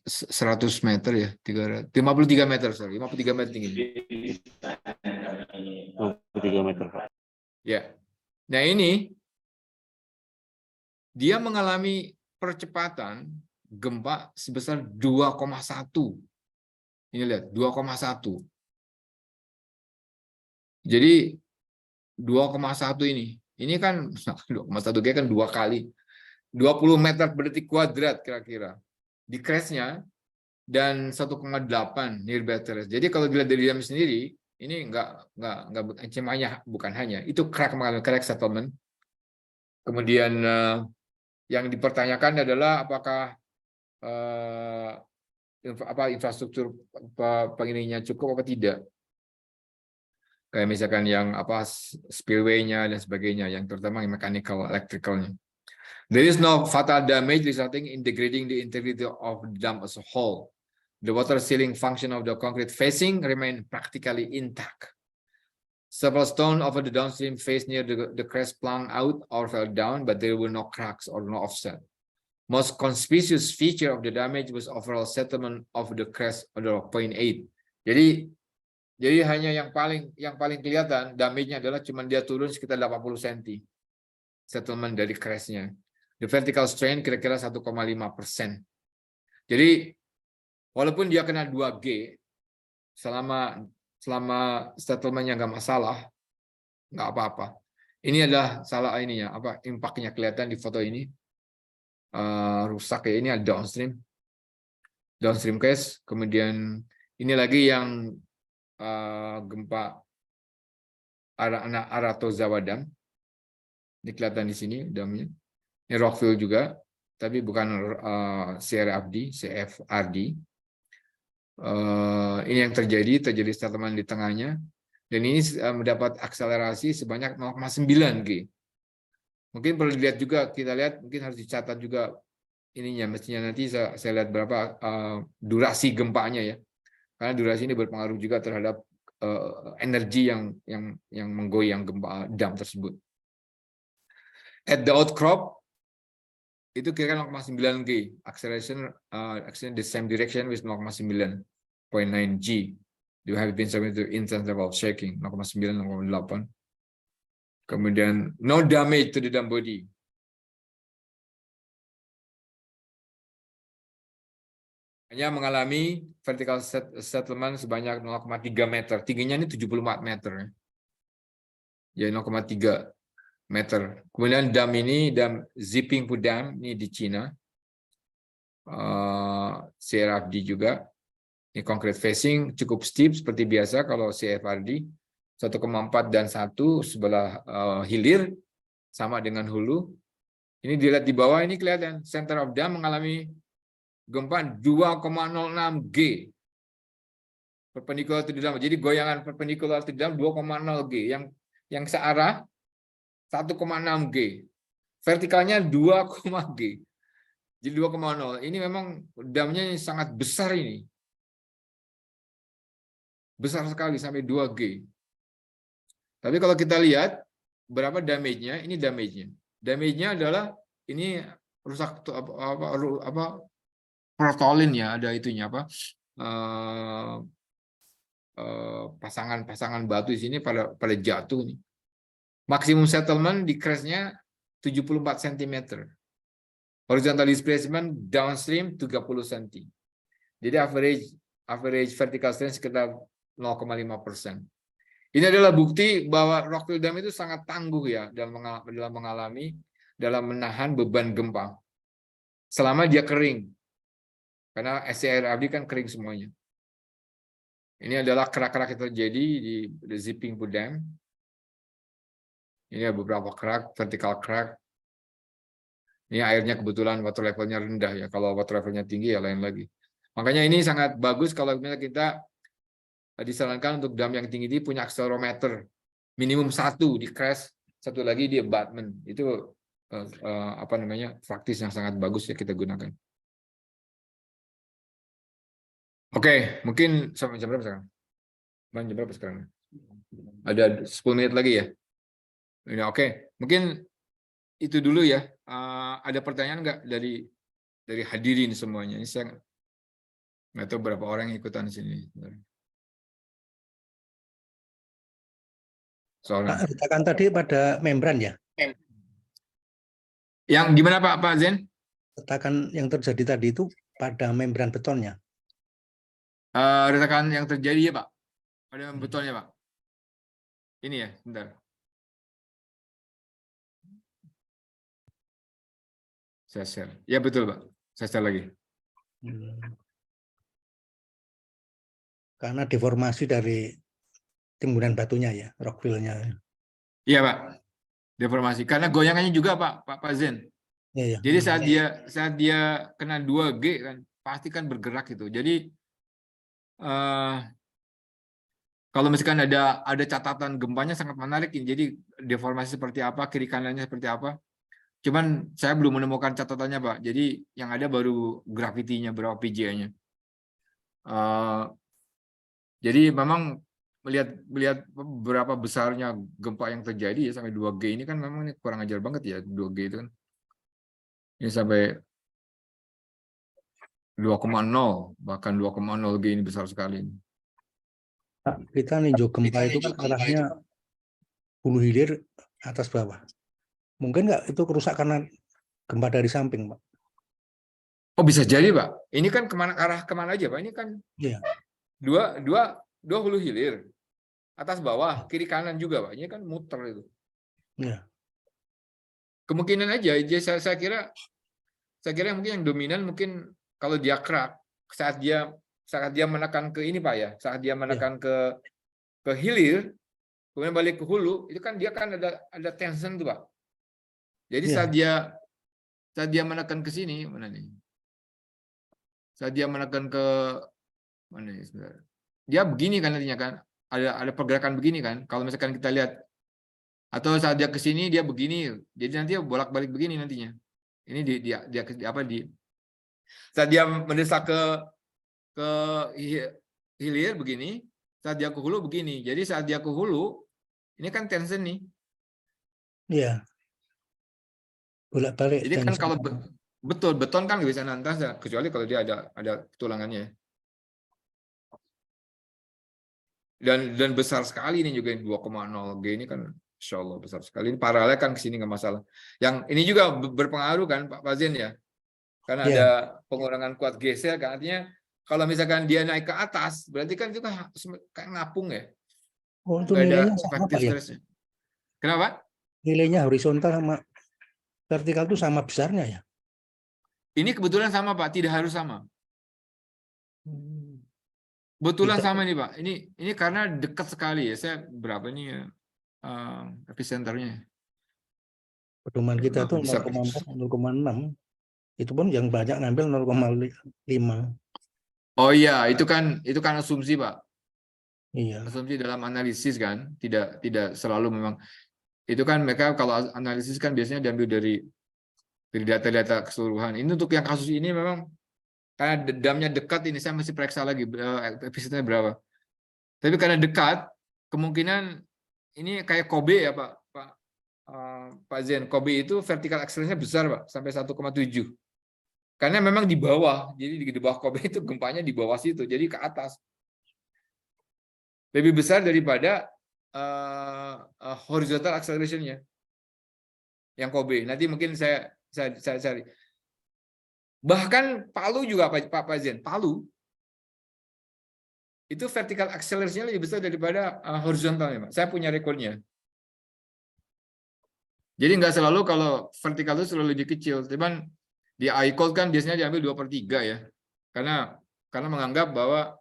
100 meter ya, 53 meter, sorry, 53 meter tinggi. 53 meter Pak. Ya. Nah, ini dia mengalami percepatan gempa sebesar 2,1. Ini lihat, 2,1. Jadi 2,1 ini kan 2,1 G kan 2 kali 20 meter per detik kuadrat kira-kira di crash-nya, dan 1,8 nearby terrace. Jadi kalau dilihat dari dam sendiri, Ini bukan hanya itu crack mengalami crack settlement. Kemudian yang dipertanyakan adalah apakah infrastruktur pengininya cukup apa tidak. Kayak misalkan yang spillway-nya dan sebagainya, yang terutama yang mechanical, electrical-nya. There is no fatal damage resulting in degrading the integrity of the dam as a whole. The water sealing function of the concrete facing remain practically intact. Several stones over the downstream face near the crest plunged out or fell down, but there were no cracks or no offset. Most conspicuous feature of the damage was overall settlement of the crest under 0.8. Jadi hanya yang paling kelihatan damage-nya adalah cuma dia turun sekitar 80 cm settlement dari crest-nya. The vertical strain kira-kira 1,5%. Jadi walaupun dia kena 2G selama settlement-nya nggak masalah, nggak apa-apa. Ini adalah impact-nya kelihatan di foto ini. Rusak ya, ini ada downstream case. Kemudian ini lagi yang gempa Aratozawa Dam. Ini kelihatan di sini damnya. Ini Rockville juga, tapi bukan CFRD. Ini yang terjadi settlement di tengahnya. Dan ini mendapat akselerasi sebanyak 0,9 G. Mungkin perlu dilihat juga, kita lihat mungkin harus dicatat juga ininya, mestinya nanti saya lihat berapa durasi gempanya ya. Karena durasi ini berpengaruh juga terhadap energi yang menggoyang gempa dam tersebut. At the outcrop itu kira-kira 0,9 G, acceleration the same direction with 0,9.9 G. You have been subject to intense level of shaking 0,9, 0,8. Kemudian no damage to the dam body. Hanya mengalami vertical settlement sebanyak 0,3 meter. Tingginya ini 74 meter. Ya, 0,3 meter. Kemudian dam ini, dam Zipingpu Dam, ini di Cina. CRFD juga. Ini concrete facing, cukup steep seperti biasa kalau CFRD. 1,4 dan 1 sebelah hilir, sama dengan hulu. Ini dilihat di bawah, ini kelihatan. Center of dam mengalami gempa 2,06 G perpendicular to the dam. Jadi goyangan perpendicular to the dam 2,0 G, yang searah 1,6 G, vertikalnya 2, G. Jadi 2,0. Ini memang damnya sangat besar ini, besar sekali sampai 2 G. Tapi kalau kita lihat berapa damage-nya, ini damage-nya. Damage-nya adalah ini rusak protolin ya, ada itunya pasangan batu di sini pada jatuh nih. Maksimum settlement di crest-nya 74 cm. Horizontal displacement downstream 30 cm. Jadi average vertical strain sekitar 0,5%. Ini adalah bukti bahwa Rockville Dam itu sangat tangguh ya dalam menahan beban gempa selama dia kering. Karena SCRFD kan kering semuanya. Ini adalah kerak-kerak yang terjadi di Zipingpu Dam. Ini ada beberapa kerak, vertical crack. Ini airnya kebetulan water levelnya rendah ya. Kalau water levelnya tinggi ya lain lagi. Makanya ini sangat bagus kalau kita disarankan untuk dam yang tinggi ini punya accelerometer minimum 1 di crest, 1 lagi di abutment. Itu praktis yang sangat bagus ya kita gunakan. Oke, mungkin sampai jam berapa sekarang? Jam berapa sekarang? Ada 10 menit lagi ya? Ini oke. Mungkin itu dulu ya. Ada pertanyaan nggak dari hadirin semuanya? Ini saya nggak tahu berapa orang yang ikutan di sini. Pak, retakan tadi pada membran ya? Yang gimana Pak Zen? Retakan yang terjadi tadi itu pada membran betonnya. Retakan yang terjadi ya Pak, pada betonnya Pak. Ini ya, sebentar. Saya share. Ya betul Pak, saya share lagi. Karena deformasi dari timbunan batunya ya, rockfill-nya. Iya Pak, deformasi. Karena goyangannya juga Pak Zen. Iya, ya. Jadi saat dia kena 2G kan pasti kan bergerak gitu. Jadi kalau misalkan ada catatan gempanya sangat menarik. Jadi deformasi seperti apa, kiri kanannya seperti apa. Cuman saya belum menemukan catatannya Pak. Jadi yang ada baru gravitinya berapa PJ-nya. Jadi memang melihat berapa besarnya gempa yang terjadi ya sampai 2G ini kan memang ini kurang ajar banget ya 2G itu kan. Ini sampai 2,0 bahkan 2,0 G ini besar sekali. Kita ninjau gempa itu kan arahnya hulu hilir atas bawah. Mungkin nggak itu kerusak karena gempa dari samping, Pak? Oh bisa jadi Pak. Ini kan arah kemana aja Pak? Ini kan Iya. dua hulu hilir, atas bawah, kiri kanan juga Pak. Ini kan muter itu. Iya. Kemungkinan aja. Saya kira mungkin yang dominan mungkin kalau dia crack saat dia menekan ke ini Pak ya, saat dia menekan ke hilir, kemudian balik ke hulu, itu kan dia kan ada tension tuh Pak. Jadi saat dia menekan ke sini mana nih? Saat dia menekan ke mana nih sebentar. Dia begini kan nantinya kan, ada pergerakan begini kan. Kalau misalkan kita lihat atau saat dia ke sini dia begini, jadi nanti bolak-balik begini nantinya. Ini saat dia mendesak ke hilir begini, saat dia ke hulu begini. Jadi saat dia ke hulu ini kan tension nih. Iya. Bolak-balik. Jadi kan kalau beton kan nggak bisa nantas ya, kecuali kalau dia ada tulangannya. Dan besar sekali ini juga 2,0 G ini kan Insya Allah besar sekali. Ini paralel kan ke sini nggak masalah. Yang ini juga berpengaruh kan Pak Zen ya. Karena ada pengurangan kuat geser kan. Artinya kalau misalkan dia naik ke atas berarti kan itu kan kayak ngapung ya. Oh, itu Nggak ada nilainya sama Pak ya? stresnya. Kenapa? Nilainya horizontal sama vertikal itu sama besarnya ya? Ini kebetulan sama Pak, tidak harus sama. Kebetulan sama nih Pak. Ini karena dekat sekali ya. Saya berapa nih epicenternya? Pedoman kita tuh 0,4, 0,6. Itu pun yang banyak ngambil 0,5. Oh iya, itu kan asumsi Pak. Iya. Asumsi dalam analisis kan, tidak selalu memang. Itu kan mereka kalau analisis kan biasanya diambil dari data-data keseluruhan. Ini untuk yang kasus ini memang karena damnya dekat ini saya masih periksa lagi epicenternya berapa. Tapi karena dekat, kemungkinan ini kayak Kobe ya Pak Zen. Kobe itu vertical acceleration besar Pak, sampai 1,7. Karena memang di bawah, jadi di bawah Kobe itu gempanya di bawah situ, jadi ke atas. Lebih besar daripada horizontal acceleration-nya. Yang Kobe. Nanti mungkin saya cari. Bahkan Palu juga Pak Zen. Palu itu vertical acceleration-nya lebih besar daripada horizontalnya, Pak. Saya punya rekornya. Jadi nggak selalu kalau vertikal itu selalu lebih kecil. Cuman di I-Cold kan biasanya diambil 2/3 ya. Karena menganggap bahwa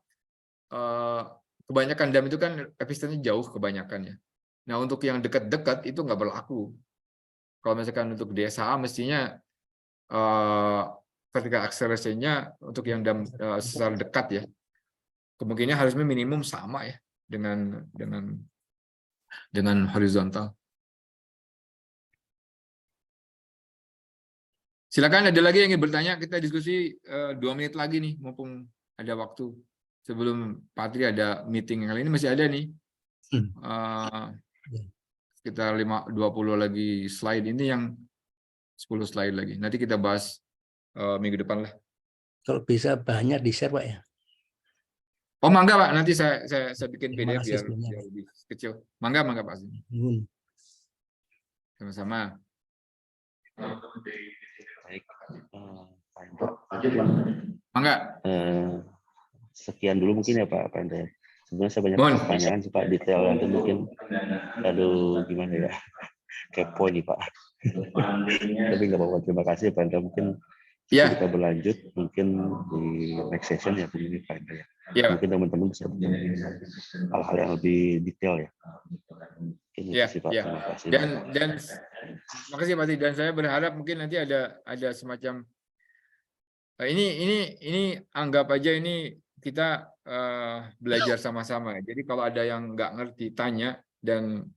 kebanyakan dam itu kan epicenternya jauh kebanyakan ya. Nah untuk yang dekat-dekat itu nggak berlaku. Kalau misalkan untuk DSA mestinya vertical acceleration-nya untuk yang dam secara dekat ya. Kemungkinan harusnya minimum sama ya dengan horizontal. Silakan ada lagi yang ingin bertanya, kita diskusi 2 menit lagi nih, mumpung ada waktu. Sebelum Patri ada meeting yang lain, ini masih ada nih. Sekitar 20 lagi slide, ini yang 10 slide lagi. Nanti kita bahas minggu depan lah. Kalau bisa banyak di-share Pak ya. Oh mangga Pak, nanti saya bikin PDF biar sebelumnya, lebih kecil. Mangga Pak. Sama-sama. Baik, Mangga. Sekian dulu mungkin ya Pak Panda. Sebenarnya saya banyak pertanyaan sih Pak, detail nanti mungkin. Aduh gimana ya, kepo nih Pak. Tapi nggak apa-apa, terima kasih Pak Panda. Mungkin kita berlanjut mungkin di next session ya begini Pak Panda ya. Ya, Mungkin teman-teman bisa hal-hal yang lebih detail ya. Mungkin itu ya, sih Pak. ya. Terima kasih. Dan makasih Pak Tri. Dan saya berharap mungkin nanti ada semacam ini anggap aja ini kita belajar sama-sama. Jadi kalau ada yang nggak ngerti tanya dan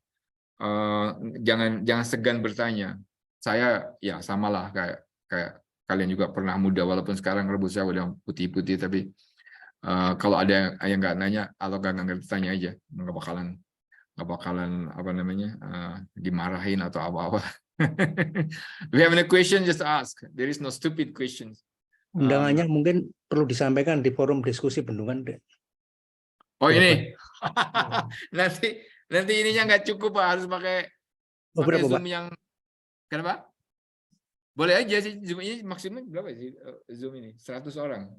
jangan segan bertanya. Saya ya samalah kayak kalian juga pernah muda walaupun sekarang rambut saya udah putih-putih tapi kalau ada yang nggak nanya atau nggak ngerti tanya aja nggak bakalan apa namanya dimarahin atau apa-apa. If you have any question just ask. There is no stupid questions. Undangannya mungkin perlu disampaikan di forum diskusi bendungan. Oh ini nanti ininya nggak cukup Pak, harus pakai Berapa, Zoom Pak? yang kenapa? Boleh aja sih Zoom ini maksimum berapa sih Zoom ini 100 orang.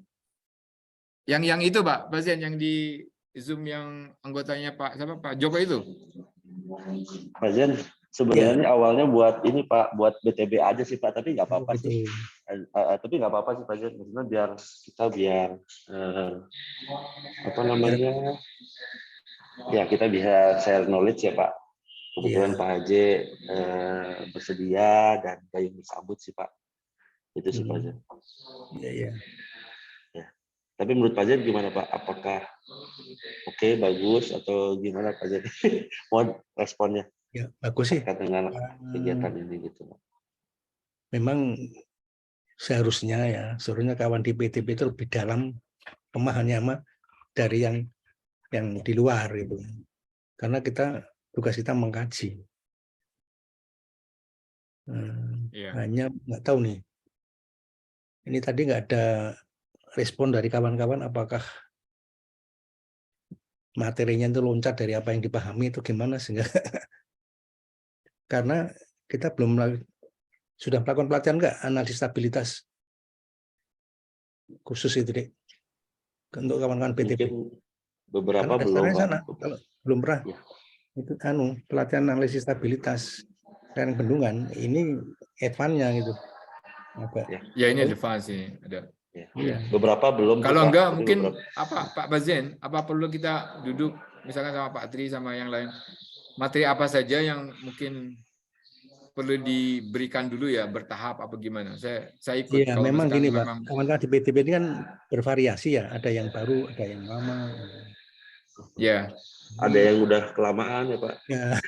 Yang itu Pak Bazian yang di Zoom yang anggotanya Pak siapa Pak Joko itu. Pak Zen, sebenarnya awalnya buat ini Pak, buat BTB aja sih Pak, tapi nggak apa-apa sih. Tapi nggak apa-apa sih Pak Zen, maksudnya biar apa namanya, ya kita bisa share knowledge ya Pak. Kebetulan Pak Haji bersedia dan Gayung disambut sih Pak. Itu sih Pak Zen. Iya. Ya. Tapi menurut Pak Zen gimana Pak? Apakah oke, bagus atau gimana Pak Zen? Mohon responnya. Ya, bagus sih. Terkait dengan kegiatan ini gitu. Memang seharusnya kawan di PTB itu lebih dalam pemahamannya dari yang di luar gitu. Karena tugas kita mengkaji. Hanya nggak tahu nih. Ini tadi nggak ada respon dari kawan-kawan apakah materinya itu loncat dari apa yang dipahami itu gimana sehingga karena kita sudah melakukan pelatihan nggak analisis stabilitas khusus itu deh untuk kawan-kawan PTB. Mungkin beberapa karena belum sana, kalau belum pernah ya. Itu pelatihan analisis stabilitas dan bendungan ini advance-nya gitu. Ya ini advance ini ada. Ya. Iya. Beberapa belum. Kalau Pak, enggak tapi mungkin beberapa. apa Pak Bazen, apa perlu kita duduk misalkan sama Pak Tri sama yang lain, materi apa saja yang mungkin perlu diberikan dulu ya bertahap apa gimana? Saya ikut. Iya, Kalau memang gini Pak, memang... kawan-kawan di PTB ini kan bervariasi ya, ada yang baru, ada yang lama. Ya. Ada yang udah kelamaan ya Pak. Ya.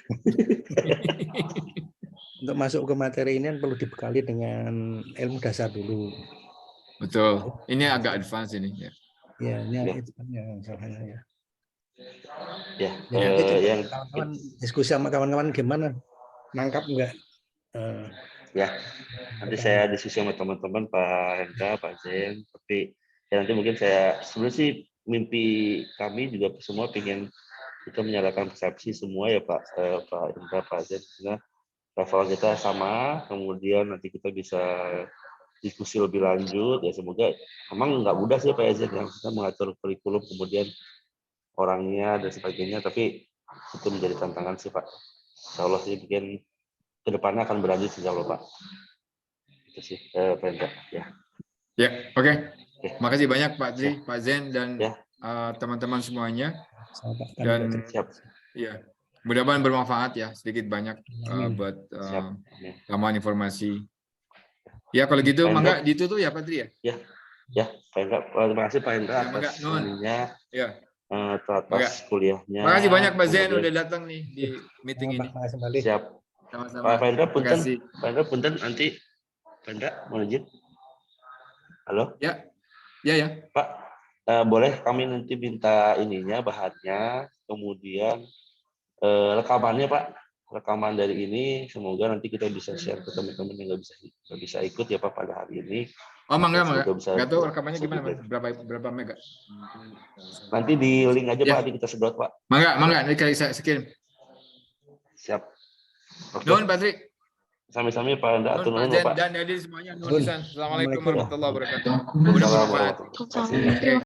Untuk masuk ke materi ini kan perlu dibekali dengan ilmu dasar dulu. Betul. Ini agak advance ini. Ya, ya ini advance salahnya ya. Ya. Yang kawan-kawan diskusi sama kawan-kawan gimana? Nangkap enggak? Ya. Nanti saya diskusi sama teman-teman Pak Hendra, Pak Zen. Tapi ya nanti mungkin saya sebenarnya sih mimpi kami juga semua ingin kita menyalakan persepsi semua ya Pak Hendra, Pak Zen. Karena level kita sama, kemudian nanti kita bisa diskusi lebih lanjut ya, semoga memang nggak mudah sih Pak Zen yang kita mengatur kurikulum kemudian orangnya dan sebagainya, tapi itu menjadi tantangan sih Pak. Insya Allah sih mungkin kedepannya akan berlanjut insya Allah Pak. Itu sih Pak Hendra ya. Ya, oke. Makasih banyak Pak Tri, Pak Zen dan teman-teman semuanya. Dan siap. Ya, mudah-mudahan bermanfaat ya sedikit banyak buat tambahan informasi. Ya kalau gitu mangga ditutup ya Pak Tri ya. Ya Pak Hendra, terima kasih Pak Hendra atas ininya. Ya. Atas kuliahnya. Terima kasih banyak Pak Zen udah datang nih di meeting ini. Siap. Sama-sama. Pak Hendra punten nanti Pak Hendra mau izin. Halo? Ya. Pak, boleh kami nanti minta ininya bahannya, kemudian rekamannya Pak, rekaman dari ini, semoga nanti kita bisa share ke teman-teman yang nggak bisa ikut ya Pak pada hari ini. Oh mangga. Nggak tahu rekamannya gimana Pak? Berapa mega? Nanti di link aja Pak, nanti kita sedot Pak. Mangga, nanti kali saya kirim. Siap. Nuhun Pak Tri. Sami-sami Pak Hendra, Pak Zen dan Edi semuanya. Nuhun pisan. Assalamualaikum warahmatullahi wabarakatuh. Waalaikumsalam warahmatullahi wabarakatuh.